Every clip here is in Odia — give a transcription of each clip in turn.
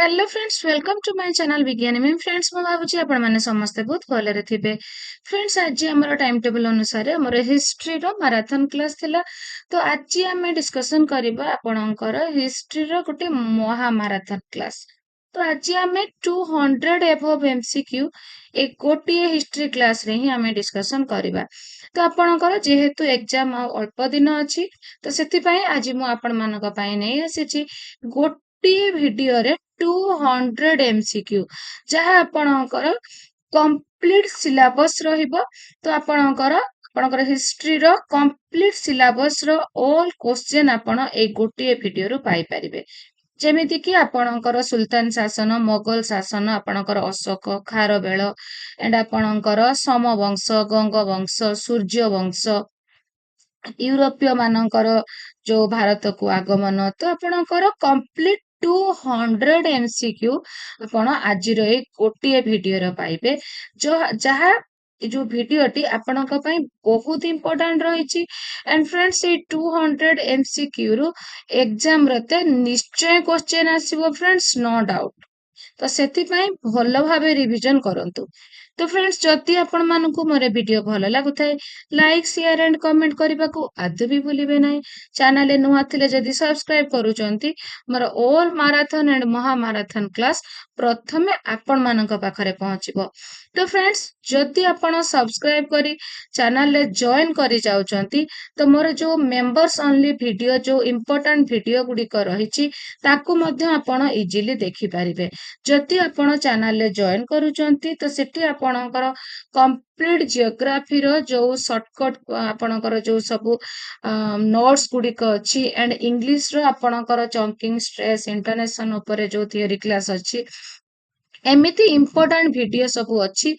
Hello friends, welcome to my channel Vigyani ma'am. Friends, ମୁଁ ଭାବୁଛି ଆପଣମାନେ ସମସ୍ତେ ବହୁତ ଭଲରେ ଥିବେ। फ्रेंड्स, ଆଜି ଆମର ଟାଇମ୍ ଟେବୁଲ ଅନୁସାରେ ଆମର ହିଷ୍ଟ୍ରିର ମାରାଥନ କ୍ଲାସ୍ ଥିଲା। ତ ଆଜି ଆମେ ଡିସ୍କସନ୍ କରିବା ଆପଣଙ୍କର ହିଷ୍ଟ୍ରିର ଗୋଟେ ମହାମାରାଥନ କ୍ଲାସ୍। ତ ଆଜି ଆମେ 200 ଏଭବ MCQ ଏ ଗୋଟିଏ ହିଷ୍ଟ୍ରି କ୍ଲାସରେ ହିଁ ଆମେ ଡିସ୍କସନ୍ କରିବା। ତ ଆପଣଙ୍କର ଯେହେତୁ ଏକ୍ଜାମ ଆଉ ଅଳ୍ପ ଦିନ ଅଛି, ତ ସେଥିପାଇଁ ଆଜି ମୁଁ ଆପଣମାନଙ୍କ ପାଇଁ ନେଇ ଆସିଛି ଗୋଟିଏ ଭିଡିଓରେ 200 MCQ, ଯାହା ଆପଣଙ୍କର କମ୍ପ୍ଲିଟ ସିଲାବସ୍ ରହିବ। ତ ଆପଣଙ୍କର ହିଷ୍ଟ୍ରିର କମ୍ପ୍ଲିଟ ସିଲାବସ୍ ର ଅଲ୍ କ୍ୱେଶ୍ଚନ ଆପଣ ଏଇ ଗୋଟିଏ ଭିଡିଓରୁ ପାଇପାରିବେ। ଯେମିତି କି ଆପଣଙ୍କର ସୁଲତାନ ଶାସନ, ମୋଗଲ ଶାସନ, ଆପଣଙ୍କର ଅଶୋକ, ଖାରବେଳ, ଏଣ୍ଡ ଆପଣଙ୍କର ସମବଂଶ, ଗଙ୍ଗବଂଶ, ସୂର୍ଯ୍ୟବଂଶ, ୟୁରୋପୀୟ ମାନଙ୍କର ଯୋଉ ଭାରତକୁ ଆଗମନ, ତ ଆପଣଙ୍କର କମ୍ପ୍ଲିଟ 200 MCQ ଆପଣ ଆଜିର ଏଇ ଗୋଟିଏ ଭିଡିଓର ପାଇବେ। ଯାହା ଏ ଯୋଉ ଭିଡିଓଟି ଆପଣଙ୍କ ପାଇଁ ବହୁତ ଇମ୍ପୋର୍ଟାଣ୍ଟ ରହିଛି। ଆଣ୍ଡ ଫ୍ରେଣ୍ଡସ୍, ଏଇ 200 MCQ ରୁ ଏକ୍ଜାମ ରେ ନିଶ୍ଚୟ କ୍ୱେଶ୍ଚେନ ଆସିବ ଫ୍ରେଣ୍ଡସ୍, ନୋ ଡାଉଟ୍। ତ ସେଥିପାଇଁ ଭଲ ଭାବେ ରିଭିଜନ କରନ୍ତୁ। ତ ଫ୍ରେଣ୍ଡସ୍, ଯଦି ଆପଣମାନଙ୍କୁ ମୋର ଭିଡିଓ ଭଲ ଲାଗୁଥାଏ, ଲାଇକ୍, ସେୟାର ଆଣ୍ଡ କମେଣ୍ଟ କରିବାକୁ ଆଦୌ ବି ଭୁଲିବେ ନାହିଁ। ଚ୍ୟାନେଲରେ ନୂଆ ଥିଲେ ଯଦି ସବସ୍କ୍ରାଇବ କରୁଛନ୍ତି, ମୋର ଅଲ୍ ମାରାଥନ ଆଣ୍ଡ ମହାମାରାଥନ କ୍ଲାସ୍ ପ୍ରଥମେ ଆପଣମାନଙ୍କ ପାଖରେ ପହଞ୍ଚିବ। ତ ଫ୍ରେଣ୍ଡସ୍, ଯଦି ଆପଣ ସବସ୍କ୍ରାଇବ କରି ଚ୍ୟାନେଲରେ ଜଏନ୍ କରି ଯାଉଛନ୍ତି, ତ ମୋର ଯୋଉ ମେମ୍ବର୍ସ ଅନଲି ଭିଡିଓ, ଯୋଉ ଇମ୍ପୋର୍ଟାଣ୍ଟ ଭିଡିଓ ଗୁଡ଼ିକ ରହିଛି, ତାକୁ ମଧ୍ୟ ଆପଣ ଇଜିଲି ଦେଖିପାରିବେ। ଯଦି ଆପଣ ଚ୍ୟାନେଲରେ ଜଏନ୍ କରୁଛନ୍ତି, ତ ସେଠି ଆପଣଙ୍କର କମ୍ପ୍ଲିଟ ଜିଓଗ୍ରାଫିର ଯୋଉ ସର୍ଟକଟ୍, ଆପଣଙ୍କର ଯୋଉ ସବୁ ନୋଟ୍ସ ଗୁଡ଼ିକ ଅଛି, ଆଣ୍ଡ ଇଂଲିଶର ଆପଣଙ୍କର ଚଙ୍କିଂ, ଷ୍ଟ୍ରେସ୍, ଇଣ୍ଟୋନେସନ ଉପରେ ଯୋଉ ଥିଓରି କ୍ଲାସ୍ ଅଛି, ଏମିତି ଇମ୍ପୋର୍ଟାଣ୍ଟ ଭିଡିଓ ସବୁ ଅଛି।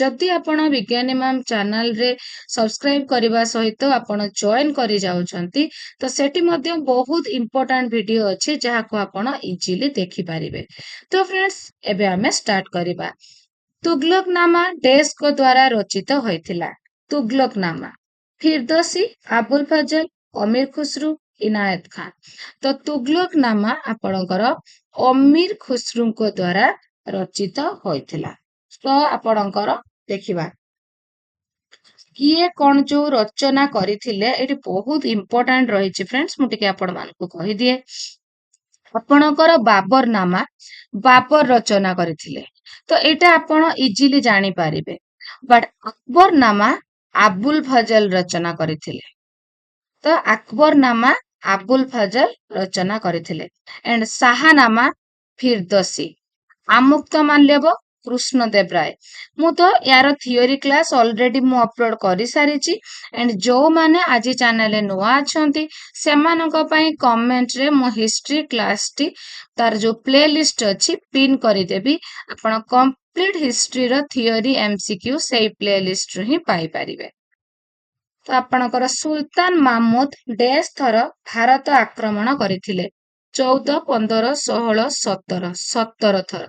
ଯଦି ଆପଣ ବିଜ୍ଞାନୀ ମ୍ୟାମ୍ ଚ୍ୟାନେଲରେ ସବସ୍କ୍ରାଇବ କରିବା ସହିତ ଆପଣ ଜଏନ୍ କରି ଯାଉଛନ୍ତି, ତ ସେଠି ମଧ୍ୟ ବହୁତ ଇମ୍ପୋର୍ଟାଣ୍ଟ ଭିଡିଓ ଅଛି, ଯାହାକୁ ଆପଣ ଇଜିଲି ଦେଖିପାରିବେ। ତ ଫ୍ରେଣ୍ଡସ୍, ଏବେ ଆମେ ଷ୍ଟାର୍ଟ କରିବା। ତୁଗଲକନାମା ଡେସ୍କ ଦ୍ୱାରା ରଚିତ ହୋଇଥିଲା। ତୁଗଲକନାମା ଫିରଦୋସୀ, ଆବୁଲ ଫଜଲ, ଅମୀର ଖୁସରୁ, ଇନାୟତ ଖାନ। ତ ତୁଗଲକନାମା ଆପଣଙ୍କର ଅମୀର ଖୁସରୁଙ୍କ ଦ୍ୱାରା ରଚିତ ହୋଇଥିଲା। ତ ଆପଣଙ୍କର ଦେଖିବା କିଏ କଣ ଯୋଉ ରଚନା କରିଥିଲେ, ଏଠି ବହୁତ ଇମ୍ପୋର୍ଟାଣ୍ଟ ରହିଛି ଫ୍ରେଣ୍ଡସ୍। ମୁଁ ଟିକେ ଆପଣମାନଙ୍କୁ କହିଦିଏ। ଆପଣଙ୍କର ବାବରନାମା, ବାବର ରଚନା କରିଥିଲେ। ତ ଏଇଟା ଆପଣ ଇଜିଲି ଜାଣିପାରିବେ। ବଟ୍ ଆକବରନାମା ଆବୁଲ ଫଜଲ ରଚନା କରିଥିଲେ। ତ ଆକବରନାମା ଆବୁଲ ଫଜଲ ରଚନା କରିଥିଲେ। ଏଣ୍ଡ ଶାହାନାମା ଫିରଦୋସୀ, ଆମୁକ୍ତମାଲ୍ୟବ କୃଷ୍ଣଦେବ ରାୟ। ମୁଁ ତ ୟାର ଥିଓରି କ୍ଲାସ୍ ଅଲରେଡି ମୁଁ ଅପଲୋଡ କରିସାରିଛି। ଏଣ୍ଡ ଯୋଉମାନେ ଆଜି ଚ୍ୟାନେଲରେ ନୂଆ ଅଛନ୍ତି, ସେମାନଙ୍କ ପାଇଁ କମେଣ୍ଟରେ ମୁଁ ହିଷ୍ଟ୍ରି କ୍ଲାସଟି, ତାର ଯୋଉ ପ୍ଲେ ଲିଷ୍ଟ ଅଛି, ପିନ୍ କରିଦେବି। ଆପଣ କମ୍ପ୍ଲିଟ ହିଷ୍ଟ୍ରିର ଥିଓରି MCQ ସେଇ ପ୍ଲେ ଲିଷ୍ଟରୁ ହିଁ ପାଇପାରିବେ। ତ ଆପଣଙ୍କର ସୁଲତାନ ମାମୁଦ ଡେସ୍ ଥର ଭାରତ ଆକ୍ରମଣ କରିଥିଲେ? 14, 15, 16, 17, 17 ଥର।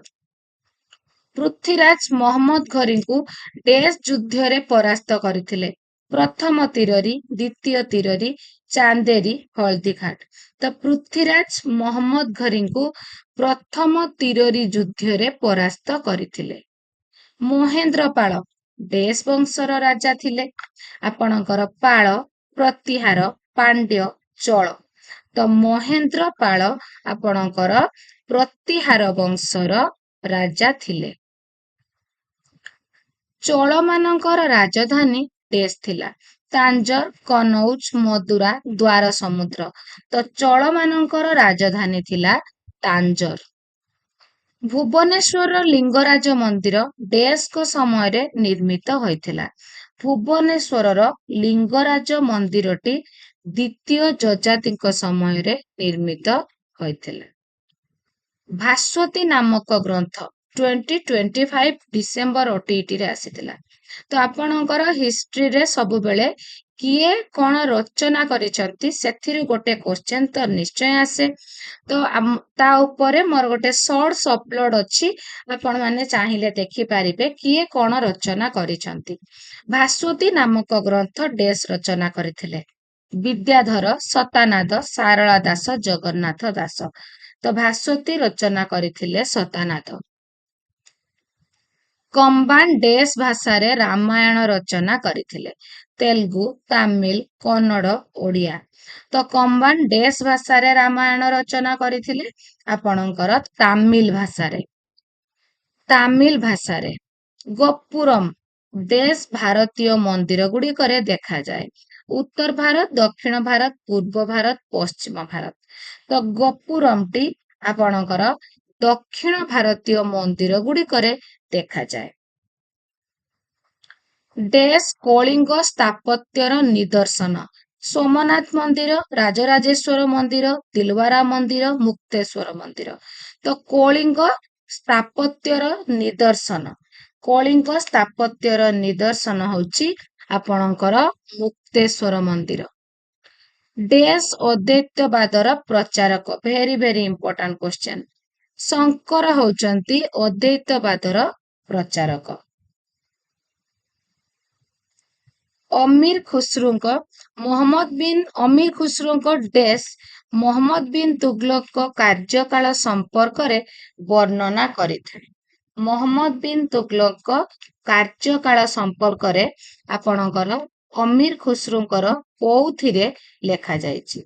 ପୃଥ୍ୱୀରାଜ ମହମ୍ମଦ ଘରୀଙ୍କୁ ଡେସ୍ ଯୁଦ୍ଧରେ ପରାସ୍ତ କରିଥିଲେ? ପ୍ରଥମ ତୀରରେ, ଦ୍ୱିତୀୟ ତୀରରେ, ଚାନ୍ଦେରୀ, ହଳଦୀଘାଟ। ତ ପୃଥ୍ୱୀରାଜ ମହମ୍ମଦ ଘରୀଙ୍କୁ ପ୍ରଥମ ତୀରରେ ଯୁଦ୍ଧରେ ପରାସ୍ତ କରିଥିଲେ। ମହେନ୍ଦ୍ରପାଳ ଡେସ୍ ବଂଶର ରାଜା ଥିଲେ? ଆପଣଙ୍କର ପାଳ, ପ୍ରତିହାର, ପାଣ୍ଡ୍ୟ, ଚୋଳ। ତ ମହେନ୍ଦ୍ରପାଳ ଆପଣଙ୍କର ପ୍ରତିହାର ବଂଶର ରାଜା ଥିଲେ। ଚୋଳମାନଙ୍କର ରାଜଧାନୀ ଡେସ୍ ଥିଲା? ତାଞ୍ଜୋର, କନୌଜ, ମଦୁରା, ଦ୍ୱାର ସମୁଦ୍ର। ତ ଚୋଳମାନଙ୍କର ରାଜଧାନୀ ଥିଲା ତାଞ୍ଜୋର। ଭୁବନେଶ୍ୱରର ଲିଙ୍ଗରାଜ ମନ୍ଦିର ଡେସ୍ଙ୍କ ସମୟରେ ନିର୍ମିତ ହୋଇଥିଲା? ଭୁବନେଶ୍ୱରର ଲିଙ୍ଗରାଜ ମନ୍ଦିରଟି ଦ୍ୱିତୀୟ ଯଯାତିଙ୍କ ସମୟରେ ନିର୍ମିତ ହୋଇଥିଲା। ଭାସ୍ୱତୀ ନାମକ ଗ୍ରନ୍ଥ 2025 ଡିସେମ୍ବର OTETରେ ଆସିଥିଲା। ତ ଆପଣଙ୍କର ହିଷ୍ଟ୍ରିରେ ସବୁବେଳେ କିଏ କଣ ରଚନା କରିଛନ୍ତି, ସେଥିରୁ ଗୋଟେ କ୍ୱେଶ୍ଚନ ତ ନିଶ୍ଚୟ ଆସେ। ତ ତା ଉପରେ ମୋର ଗୋଟେ ସର୍ଟସ ଅପଲୋଡ ଅଛି, ଆପଣମାନେ ଚାହିଁଲେ ଦେଖିପାରିବେ କିଏ କଣ ରଚନା କରିଛନ୍ତି। ଭାସ୍ୱତୀ ନାମକ ଗ୍ରନ୍ଥ ଡେସ୍ ରଚନା କରିଥିଲେ? ବିଦ୍ୟାଧର, ସତାନାଦ, ସାରଳା ଦାସ, ଜଗନ୍ନାଥ ଦାସ। ତ ଭାସ୍ୱତୀ ରଚନା କରିଥିଲେ ସତାନାଥ। କମ୍ବାନ ଡେସ୍ ଭାଷାରେ ରାମାୟଣ ରଚନା କରିଥିଲେ? ତେଲୁଗୁ, ତାମିଲ, କନ୍ନଡ଼, ଓଡ଼ିଆ। ତ କମ୍ବାନ ଡେସ୍ ଭାଷାରେ ରାମାୟଣ ରଚନା କରିଥିଲେ? ଆପଣଙ୍କର ତାମିଲ ଭାଷାରେ। ତାମିଲ ଭାଷାରେ। ଗୋପୁରମ ଡେସ୍ ଭାରତୀୟ ମନ୍ଦିର ଗୁଡ଼ିକରେ ଦେଖାଯାଏ? ଉତ୍ତର ଭାରତ, ଦକ୍ଷିଣ ଭାରତ, ପୂର୍ବ ଭାରତ, ପଶ୍ଚିମ ଭାରତ। ତ ଗୋପୁରମଟି ଆପଣଙ୍କର ଦକ୍ଷିଣ ଭାରତୀୟ ମନ୍ଦିର ଗୁଡ଼ିକରେ ଦେଖାଯାଏ। ଡେସ୍ କଳିଙ୍ଗ ସ୍ଥାପତ୍ୟର ନିଦର୍ଶନ? ସୋମନାଥ ମନ୍ଦିର, ରାଜରାଜେଶ୍ୱର ମନ୍ଦିର, ତିଲୱାରା ମନ୍ଦିର, ମୁକ୍ତେଶ୍ୱର ମନ୍ଦିର। ତ କଳିଙ୍ଗ ସ୍ଥାପତ୍ୟର ନିଦର୍ଶନ, କଳିଙ୍ଗ ସ୍ଥାପତ୍ୟର ନିଦର୍ଶନ ହଉଛି ଆପଣଙ୍କର ମୁକ୍ତେଶ୍ୱର ମନ୍ଦିର। ଡେସ୍ ଅଦ୍ୱୈତବାଦର ପ୍ରଚାରକ? Very very important question. Shankar ହଉଛନ୍ତି ଅଦ୍ୱୈତବାଦର ପ୍ରଚାରକ। ଅମୀର ଖୁସରୁଙ୍କ ଅମୀର ଖୁସରୁଙ୍କ ଡେସ୍ ମହମ୍ମଦ ବିନ୍ ତୁଗଲକଙ୍କ କାର୍ଯ୍ୟକାଳ ସମ୍ପର୍କରେ ବର୍ଣ୍ଣନା କରିଥାଏ? ମହମ୍ମଦ ବିନ୍ ତୁଗଲକଙ୍କ କାର୍ଯ୍ୟକାଳ ସମ୍ପର୍କରେ ଆପଣଙ୍କର ଅମୀର ଖୁସରୁଙ୍କର କୋଉଥିରେ ଲେଖାଯାଇଛି?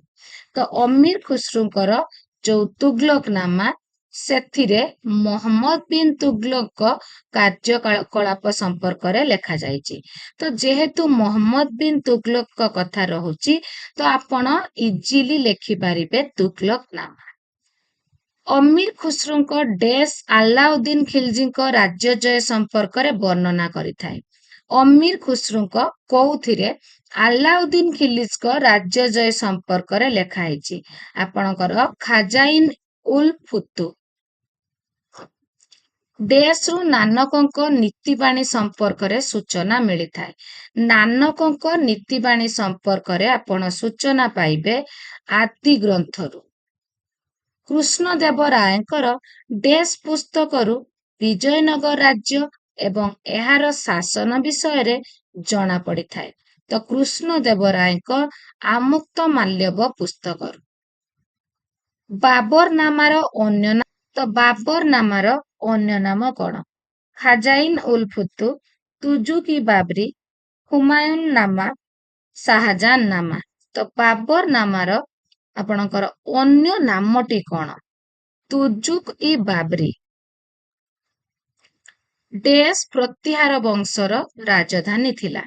ତ ଅମୀର ଖୁସରୁଙ୍କର ଯୋଉ ତୁଗଲକନାମା, ସେଥିରେ ମହମ୍ମଦ ବିନ୍ ତୁଗଲକଙ୍କ କାର୍ଯ୍ୟକଳାପ ସମ୍ପର୍କରେ ଲେଖାଯାଇଛି। ତ ଯେହେତୁ ମହମ୍ମଦ ବିନ୍ ତୁଗଲକଙ୍କ କଥା ରହୁଛି, ତ ଆପଣ ଇଜିଲି ଲେଖିପାରିବେ ତୁଗଲକନାମା। ଅମୀର ଖୁସରୁଙ୍କ ଡେସ୍ ଆଲାଉଦ୍ଦିନ ଖିଲଜୀଙ୍କ ରାଜ୍ୟଜୟ ସମ୍ପର୍କରେ ବର୍ଣ୍ଣନା କରିଥାଏ? ଅମୀର ଖୁସରୁଙ୍କ କୋଉଥିରେ ଆଲାଉଦ୍ଦିନ ଖିଲଜୀଙ୍କ ରାଜ୍ୟଜୟ ସମ୍ପର୍କରେ ଲେଖାହେଇଛି? ଆପଣଙ୍କର ଖାଜାଇନ ଉଲ ଫୁତୁ। ଡେସ୍‌ରୁ ନାନକଙ୍କ ନୀତିବାଣୀ ସମ୍ପର୍କରେ ସୂଚନା ମିଳିଥାଏ? ନାନକଙ୍କ ନୀତିବାଣୀ ସମ୍ପର୍କରେ ଆପଣ ସୂଚନା ପାଇବେ ଆଦି ଗ୍ରନ୍ଥରୁ। କୃଷ୍ଣଦେବରାୟଙ୍କର ଡେସ୍ ପୁସ୍ତକରୁ ବିଜୟନଗର ରାଜ୍ୟ ଏବଂ ଏହାର ଶାସନ ବିଷୟରେ ଜଣାପଡ଼ିଥାଏ? ତ କୃଷ୍ଣଦେବରାୟଙ୍କ ଆମୁକ୍ତମାଲ୍ୟବ ପୁସ୍ତକରୁ। ବାବରନାମାର ଅନ୍ୟ ନାମ? ତ ବାବରନାମାର ଅନ୍ୟ ନାମ କଣ? ଖାଜାଇନ ଉଲ ଫୁତୁ, ତୁଜୁକି ବାବରୀ, ହୁମାୟୁନ ନାମା, ଶାହଜାହାନ ନାମା। ତ ବାବରନାମାର ଆପଣଙ୍କର ଅନ୍ୟ ନାମଟି କଣ? ତୁଜୁକ ଇ ବାବରୀ। ଡେସ୍ ପ୍ରତିହାର ବଂଶର ରାଜଧାନୀ ଥିଲା?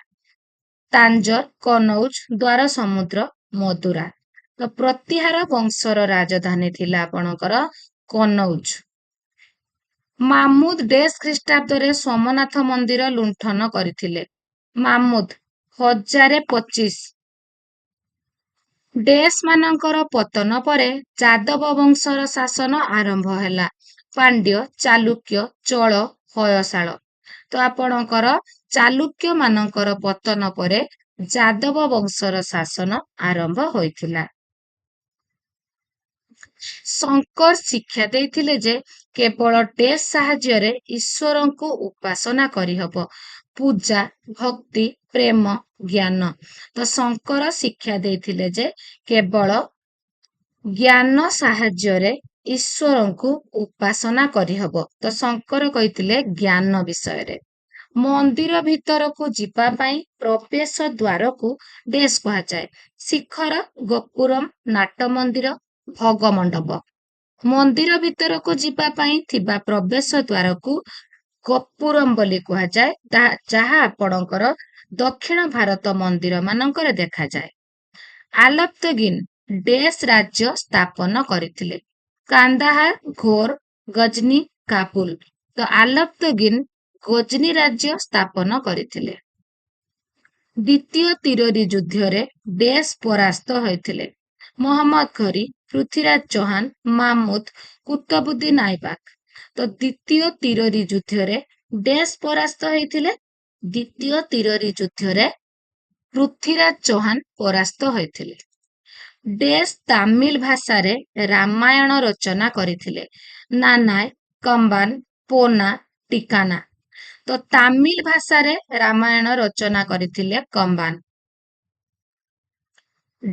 ତାଞ୍ଜର, କନୌଜ, ଦ୍ୱାର ସମୁଦ୍ର, ମଦୁରା। ତ ପ୍ରତିହାର ବଂଶର ରାଜଧାନୀ ଥିଲା ଆପଣଙ୍କର କନୌଜ। ମାମୁଦ ଡେସ୍ ଖ୍ରୀଷ୍ଟାବ୍ଦରେ ସୋମନାଥ ମନ୍ଦିର ଲୁଣ୍ଠନ କରିଥିଲେ? ମାମୁଦ 1025। ଡେସ୍ ମାନଙ୍କର ପତନ ପରେ ଯାଦବ ବଂଶର ଶାସନ ଆରମ୍ଭ ହେଲା? ପାଣ୍ଡ୍ୟ, ଚାଲୁକ୍ୟ, ଚୋଳ, ହୟଶାଳ। ତ ଆପଣଙ୍କର ଚାଲୁକ୍ୟ ମାନଙ୍କର ପତନ ପରେ ଯାଦବ ବଂଶର ଶାସନ ଆରମ୍ଭ ହୋଇଥିଲା। ଶଙ୍କର ଶିକ୍ଷା ଦେଇଥିଲେ ଯେ କେବଳ ଡେସ୍ ସାହାଯ୍ୟରେ ଈଶ୍ୱରଙ୍କୁ ଉପାସନା କରିହବ? ପୂଜା, ଭକ୍ତି, ପ୍ରେମ, ଜ୍ଞାନ। ତ ଶଙ୍କର ଶିକ୍ଷା ଦେଇଥିଲେ ଯେ କେବଳ ଜ୍ଞାନ ସାହାଯ୍ୟରେ ଈଶ୍ୱରଙ୍କୁ ଉପାସନା କରିହବ। ତ ଶଙ୍କର କହିଥିଲେ ଜ୍ଞାନ ବିଷୟରେ। ମନ୍ଦିର ଭିତରକୁ ଯିବା ପାଇଁ ପ୍ରବେଶ ଦ୍ୱାରକୁ ଡେସ୍ କୁହାଯାଏ? ଶିଖର, ଗୋପୁରମ, ନାଟ ମନ୍ଦିର, ଭୋଗମଣ୍ଡପ। ମନ୍ଦିର ଭିତରକୁ ଯିବା ପାଇଁ ଥିବା ପ୍ରବେଶ ଦ୍ୱାରକୁ ଗୋପୁରମ ବୋଲି କୁହାଯାଏ, ଯାହା ଆପଣଙ୍କର ଦକ୍ଷିଣ ଭାରତ ମନ୍ଦିର ମାନଙ୍କରେ ଦେଖାଯାଏ। ଆଲପ୍ତଗିନ ଡେସ୍ ରାଜ୍ୟ ସ୍ଥାପନ କରିଥିଲେ? କାନ୍ଦାହାର, ଘୋର, ଗଜନି, କାବୁଲ। ତ ଆଲପ୍ତଗିନ ଗଜନି ରାଜ୍ୟ ସ୍ଥାପନ କରିଥିଲେ। ଦ୍ୱିତୀୟ ତିରୋରୀ ଯୁଦ୍ଧରେ ଡେସ୍ ପରାସ୍ତ ହୋଇଥିଲେ? ମହମ୍ମଦ ଘୋରୀ, ପୃଥ୍ୱୀରାଜ ଚୌହାନ, ମାମୁଦ, କୁତବୁଦ୍ଦିନ ଆଇବାକ। ତ ଦ୍ୱିତୀୟ ତିରୋରୀ ଯୁଦ୍ଧରେ ଡେସ୍ ପରାସ୍ତ ହୋଇଥିଲେ? ଦ୍ୱିତୀୟ ତିରୋରୀ ଯୁଦ୍ଧରେ ପୃଥ୍ୱୀରାଜ ଚୌହାନ ପରାସ୍ତ ହୋଇଥିଲେ। ଡେସ୍ ତାମିଲ ଭାଷାରେ ରାମାୟଣ ରଚନା କରିଥିଲେ? ନାନାୟ, କମ୍ବାନ, ପୋନା, ଟିକାନା। ତ ତାମିଲ ଭାଷାରେ ରାମାୟଣ ରଚନା କରିଥିଲେ କମ୍ବାନ।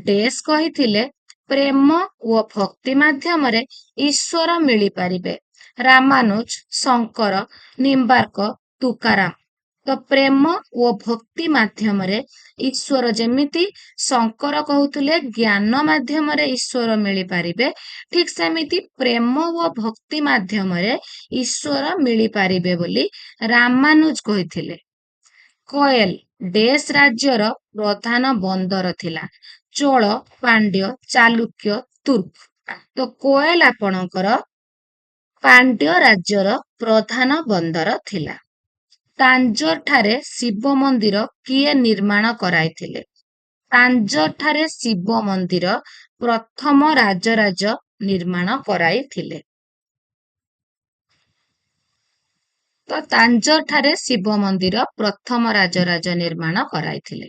ଡେସ୍ କହିଥିଲେ ପ୍ରେମ ଓ ଭକ୍ତି ମାଧ୍ୟମରେ ଈଶ୍ୱର ମିଳିପାରିବେ। ରାମାନୁଜ, ଶଙ୍କର, ନିମ୍ବାର୍କ, ତୁକାରାମ। ତ ପ୍ରେମ ଓ ଭକ୍ତି ମାଧ୍ୟମରେ ଈଶ୍ୱର, ଯେମିତି ଶଙ୍କର କହୁଥିଲେ ଜ୍ଞାନ ମାଧ୍ୟମରେ ଈଶ୍ୱର ମିଳିପାରିବେ, ଠିକ ସେମିତି ପ୍ରେମ ଓ ଭକ୍ତି ମାଧ୍ୟମରେ ଈଶ୍ୱର ମିଳିପାରିବେ ବୋଲି ରାମାନୁଜ କହିଥିଲେ। କୋଏଲ ଡେସ୍ ରାଜ୍ୟର ପ୍ରଧାନ ବନ୍ଦର ଥିଲା। ଚୋଳ, ପାଣ୍ଡ୍ୟ, ଚାଲୁକ୍ୟ, ତୁର୍କ। ତ କୋଏଲ ଆପଣଙ୍କର ପାଣ୍ଡ୍ୟ ରାଜ୍ୟର ପ୍ରଧାନ ବନ୍ଦର ଥିଲା। ତାଞ୍ଜୋର ଠାରେ ଶିବ ମନ୍ଦିର କିଏ ନିର୍ମାଣ କରାଇଥିଲେ? ତାଞ୍ଜୋର ଠାରେ ଶିବ ମନ୍ଦିର ପ୍ରଥମ ରାଜରାଜ ନିର୍ମାଣ କରାଇଥିଲେ। ତ ତାଞ୍ଜୋର ଠାରେ ଶିବ ମନ୍ଦିର ପ୍ରଥମ ରାଜରାଜ ନିର୍ମାଣ କରାଇଥିଲେ।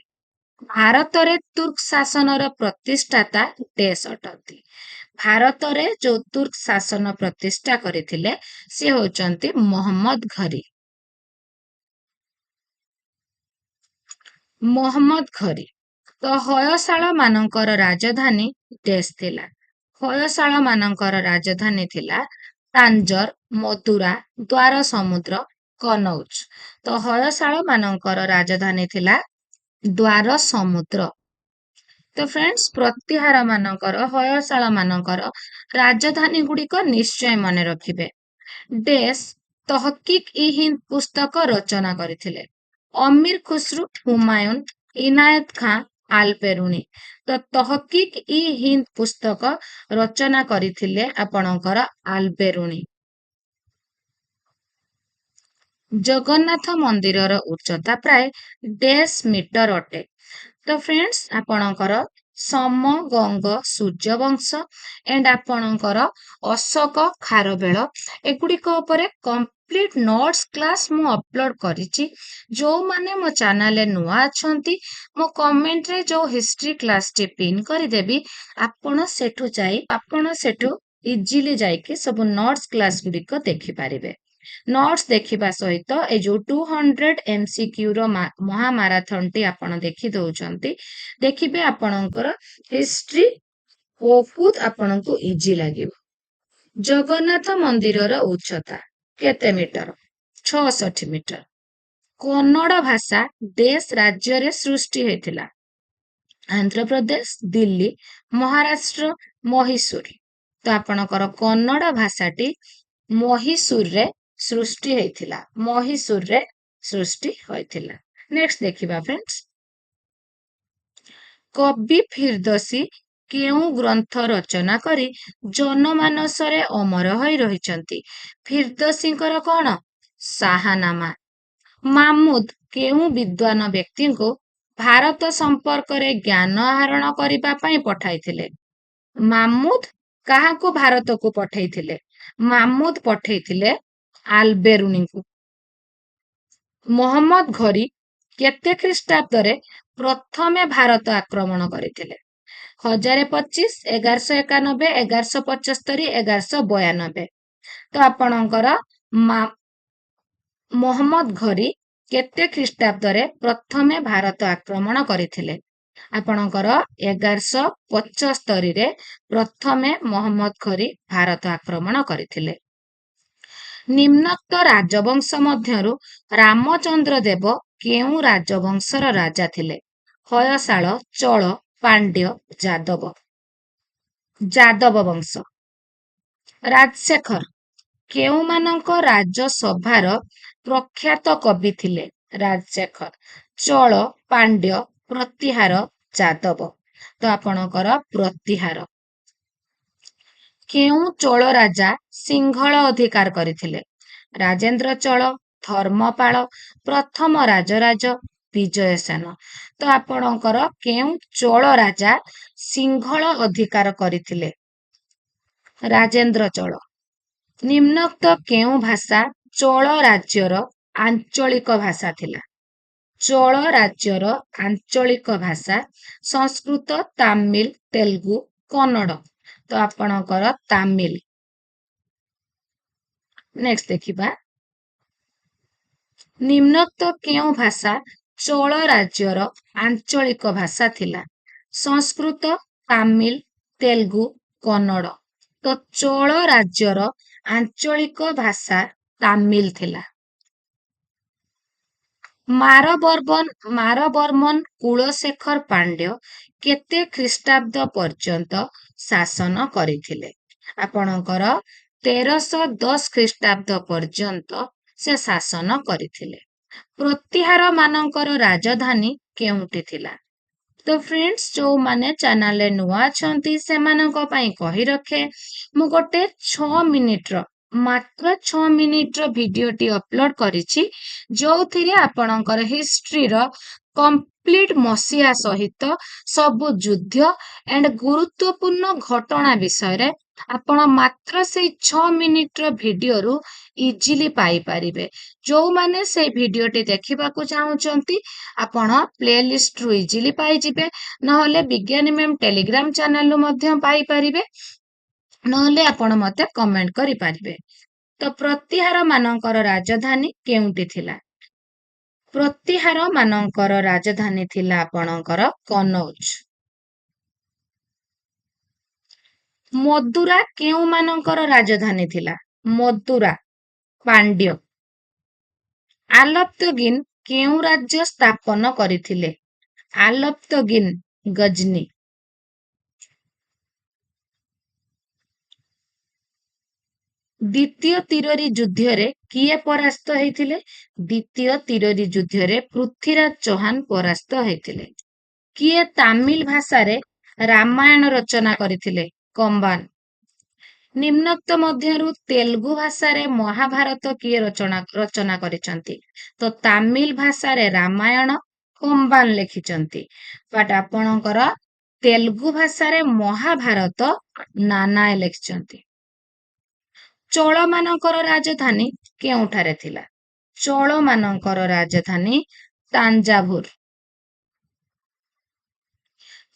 ଭାରତରେ ତୁର୍କ ଶାସନର ପ୍ରତିଷ୍ଠାତା ଡେସ୍ ଅଟନ୍ତି? ଭାରତରେ ଯୋଉ ତୁର୍କ ଶାସନ ପ୍ରତିଷ୍ଠା କରିଥିଲେ ସେ ହଉଛନ୍ତି ମହମ୍ମଦ ଘରୀ। ମହମ୍ମଦ ଘରୀ। ତ ହୟଶାଳ ମାନଙ୍କର ରାଜଧାନୀ ଡେସ୍ ଥିଲା? ହୟଶାଳ ମାନଙ୍କର ରାଜଧାନୀ ଥିଲା ତାଞ୍ଜୋର, ମଦୁରା, ଦ୍ୱାର ସମୁଦ୍ର, କନୌଜ। ତ ହୟଶାଳ ମାନଙ୍କର ରାଜଧାନୀ ଥିଲା ଦ୍ୱାର ସମୁଦ୍ର। ତ ଫ୍ରେଣ୍ଡସ୍, ପ୍ରତିହାର ମାନଙ୍କର, ହୟଶାଳ ମାନଙ୍କର ରାଜଧାନୀ ଗୁଡିକ ନିଶ୍ଚୟ ମନେ ରଖିବେ। ଡେସ୍ ତହକିକ୍ ଇ ହିନ୍ଦ ପୁସ୍ତକ ରଚନା କରିଥିଲେ? ଅମୀର ଖୁସରୁ, ହୁମାୟୁନ, ଇନାୟତ ଖାଁ, ଆଲବେରୁଣି। ତ ତହକିକ୍ ଇ ହିନ୍ଦ ପୁସ୍ତକ ରଚନା କରିଥିଲେ ଆପଣଙ୍କର ଆଲବେରୁଣି। ଜଗନ୍ନାଥ ମନ୍ଦିରର ଉଚ୍ଚତା ପ୍ରାୟ ଡେସ୍ ମିଟର ଅଟେ? ତ ଫ୍ରେଣ୍ଡସ୍, ଆପଣଙ୍କର ସମ, ଗଙ୍ଗ, ସୂର୍ଯ୍ୟବଂଶ ଏଣ୍ଡ ଆପଣଙ୍କର ଅଶୋକ ଖାରବେଳ, ଏଗୁଡିକ ଉପରେ କମ୍ପ୍ଲିଟ ନୋଟ୍ସ କ୍ଲାସ୍ ମୁଁ ଅପଲୋଡ କରିଛି। ଯୋଉମାନେ ମୋ ଚ୍ୟାନେଲରେ ନୂଆ ଅଛନ୍ତି, ମୋ କମେଣ୍ଟରେ ଯୋଉ ହିଷ୍ଟ୍ରି କ୍ଲାସଟି ପିନ୍ କରିଦେବି, ଆପଣ ସେଠୁ ଇଜିଲି ଯାଇକି ସବୁ ନୋଟ୍ସ କ୍ଲାସ ଗୁଡିକ ଦେଖିପାରିବେ। ନୋଟ୍ସ ଦେଖିବା ସହିତ ଏ ଯୋଉ 200 MCQ ର ମହାମାରାଥନଟି ଆପଣ ଦେଖି ଦଉଛନ୍ତି, ଦେଖିବେ ଆପଣଙ୍କର ହିଷ୍ଟ୍ରି ବହୁତ ଆପଣଙ୍କୁ ଇଜି ଲାଗିବ। ଜଗନ୍ନାଥ ମନ୍ଦିରର ଉଚ୍ଚତା କେତେ ମିଟର? 66 ମିଟର। କନ୍ନଡ଼ ଭାଷା ଡେସ୍ ରାଜ୍ୟରେ ସୃଷ୍ଟି ହୋଇଥିଲା? ଆନ୍ଧ୍ରପ୍ରଦେଶ, ଦିଲ୍ଲୀ, ମହାରାଷ୍ଟ୍ର, ମହୀଶୂର। ତ ଆପଣଙ୍କର କନ୍ନଡ଼ ଭାଷାଟି ମହୀଶୂରରେ ସୃଷ୍ଟି ହେଇଥିଲା। ମହୀଶୂରରେ ସୃଷ୍ଟି ହୋଇଥିଲା। ନେକ୍ସଟ ଦେଖିବା ଫ୍ରେଣ୍ଡସ୍, କବି ଫିରଦୋଷୀ କେଉଁ ଗ୍ରନ୍ଥ ରଚନା କରି ଜନମାନସରେ ଅମର ହୋଇ ରହିଛନ୍ତି? ଫିରଦୋଷୀଙ୍କର କଣ? ଶାହାନାମା। ମାମୁଦ କେଉଁ ବିଦ୍ୱାନ ବ୍ୟକ୍ତିଙ୍କୁ ଭାରତ ସମ୍ପର୍କରେ ଜ୍ଞାନ ଆହରଣ କରିବା ପାଇଁ ପଠାଇଥିଲେ? ମାମୁଦ କାହାକୁ ଭାରତକୁ ପଠେଇଥିଲେ? ମାମୁଦ ପଠେଇଥିଲେ ଆଲବେରୁଣିଙ୍କୁ। ମହମ୍ମଦ ଘରୀ କେତେ ଖ୍ରୀଷ୍ଟାବ୍ଦରେ ପ୍ରଥମେ ଭାରତ ଆକ୍ରମଣ କରିଥିଲେ? 1025, 1191, 1175, 1192। ତ ଆପଣଙ୍କର ମହମ୍ମଦ ଘରୀ କେତେ ଖ୍ରୀଷ୍ଟାବ୍ଦରେ ପ୍ରଥମେ ଭାରତ ଆକ୍ରମଣ କରିଥିଲେ? ଆପଣଙ୍କର 1175ରେ ପ୍ରଥମେ ମହମ୍ମଦ ଘରୀ ଭାରତ ଆକ୍ରମଣ କରିଥିଲେ। ନିମ୍ନୋକ୍ତ ରାଜବଂଶ ମଧ୍ୟରୁ ରାମଚନ୍ଦ୍ର ଦେବ କେଉଁ ରାଜବଂଶର ରାଜା ଥିଲେ? ହୟଶାଳ, ଚୋଳ, ପାଣ୍ଡ୍ୟ, ଯାଦବ। ଯାଦବ ବଂଶ। ରାଜଶେଖର କେଉଁମାନଙ୍କ ରାଜସଭାର ପ୍ରଖ୍ୟାତ କବି ଥିଲେ? ରାଜଶେଖର। ଚୋଳ, ପାଣ୍ଡ୍ୟ, ପ୍ରତିହାର, ଯାଦବ। ତ ଆପଣଙ୍କର ପ୍ରତିହାର। କେଉଁ ଚୋଳ ରାଜା ସିଂହଳ ଅଧିକାର କରିଥିଲେ? ରାଜେନ୍ଦ୍ର ଚୋଳ, ଧର୍ମପାଳ, ପ୍ରଥମ ରାଜରାଜ, ବିଜୟସେନ। ତ ଆପଣଙ୍କର କେଉଁ ଚୋଳ ରାଜା ସିଂହଳ ଅଧିକାର କରିଥିଲେ? ରାଜେନ୍ଦ୍ର ଚୋଳ। ନିମ୍ନୋକ୍ତ କେଉଁ ଭାଷା ଚୋଳ ରାଜ୍ୟର ଆଞ୍ଚଳିକ ଭାଷା ଥିଲା? ଚୋଳ ରାଜ୍ୟର ଆଞ୍ଚଳିକ ଭାଷା ସଂସ୍କୃତ, ତାମିଲ, ତେଲୁଗୁ, କନ୍ନଡ଼। ତ ଆପଣଙ୍କର ତାମିଲ। ନେକ୍ସଟ ଦେଖିବା, ନିମ୍ନୋକ୍ତ କେଉଁ ଭାଷା ଚୋଳ ରାଜ୍ୟର ଆଞ୍ଚଳିକ ଭାଷା ଥିଲା? ସଂସ୍କୃତ, ତାମିଲ, ତେଲୁଗୁ, କନ୍ନଡ଼। ତ ଚୋଳ ରାଜ୍ୟର ଆଞ୍ଚଳିକ ଭାଷା ତାମିଲ ଥିଲା। ମାରବର୍ମନ କୁଳଶେଖର ପାଣ୍ଡ୍ୟ କେତେ ଖ୍ରୀଷ୍ଟାବ୍ଦ ପର୍ଯ୍ୟନ୍ତ ଶାସନ କରିଥିଲେ? ଆପଣଙ୍କର 1310 ଖ୍ରୀଷ୍ଟାବ୍ଦ ପର୍ଯ୍ୟନ୍ତ ସେ ଶାସନ କରିଥିଲେ। ପ୍ରତିହାର ମାନଙ୍କର ରାଜଧାନୀ କେଉଁଠି ଥିଲା? ତ ଫ୍ରେଣ୍ଡସ୍, ଯୋଉମାନେ ଚ୍ୟାନେଲରେ ନୂଆ ଅଛନ୍ତି ସେମାନଙ୍କ ପାଇଁ କହି ରଖେ, ମୁଁ ଗୋଟେ 6 ମିନିଟର ମାତ୍ର 6 ମିନିଟର ଭିଡିଓଟି ଅପଲୋଡ କରିଛି, ଯୋଉଥିରେ ଆପଣଙ୍କର ହିଷ୍ଟ୍ରିର କମ୍ପ୍ଲିଟ ମସିହା ସହିତ ସବୁ ଯୁଦ୍ଧ ଆଣ୍ଡ ଗୁରୁତ୍ୱପୂର୍ଣ୍ଣ ଘଟଣା ବିଷୟରେ ଆପଣ ମାତ୍ର ସେଇ 6 ମିନିଟର ଭିଡିଓରୁ ଇଜିଲି ପାଇପାରିବେ। ଯୋଉମାନେ ସେଇ ଭିଡିଓଟି ଦେଖିବାକୁ ଚାହୁଁଛନ୍ତି ଆପଣ ପ୍ଲେଲିଷ୍ଟରୁ ଇଜିଲି ପାଇଯିବେ, ନହେଲେ ବିଜ୍ଞାନୀ ମ୍ୟାମ୍ ଟେଲିଗ୍ରାମ ଚ୍ୟାନେଲରୁ ମଧ୍ୟ ପାଇପାରିବେ, ନହେଲେ ଆପଣ ମତେ କମେଣ୍ଟ କରିପାରିବେ। ତ ପ୍ରତିହାର ମାନଙ୍କର ରାଜଧାନୀ କେଉଁଠି ଥିଲା? ପ୍ରତିହାର ମାନଙ୍କର ରାଜଧାନୀ ଥିଲା ଆପଣଙ୍କର କନୌଜ। ମଦୁରା କେଉଁମାନଙ୍କର ରାଜଧାନୀ ଥିଲା? ମଦୁରା ପାଣ୍ଡ୍ୟ। ଆଲପ୍ତଗିନ୍ କେଉଁ ରାଜ୍ୟ ସ୍ଥାପନ କରିଥିଲେ? ଆଲପ୍ତଗିନ୍ ଗଜନି। ଦ୍ୱିତୀୟ ତିରୋରୀ ଯୁଦ୍ଧରେ କିଏ ପରାସ୍ତ ହେଇଥିଲେ? ଦ୍ୱିତୀୟ ତିରୋରୀ ଯୁଦ୍ଧରେ ପୃଥ୍ୱୀରାଜ ଚୌହାନ ପରାସ୍ତ ହେଇଥିଲେ। କିଏ ତାମିଲ ଭାଷାରେ ରାମାୟଣ ରଚନା କରିଥିଲେ? କମ୍ବାନ। ନିମ୍ନୋକ୍ତ ମଧ୍ୟରୁ ତେଲୁଗୁ ଭାଷାରେ ମହାଭାରତ କିଏ ରଚନା କରିଛନ୍ତି? ତ ତାମିଲ ଭାଷାରେ ରାମାୟଣ କମ୍ବାନ ଲେଖିଛନ୍ତି। ବଟ୍ ଆପଣଙ୍କର ତେଲୁଗୁ ଭାଷାରେ ମହାଭାରତ ନାନାଏ ଲେଖିଛନ୍ତି। ଚୋଳ ମାନଙ୍କର ରାଜଧାନୀ କେଉଁଠାରେ ଥିଲା? ଚୋଳ ମାନଙ୍କର ରାଜଧାନୀ ତାଞ୍ଜାଭୁର।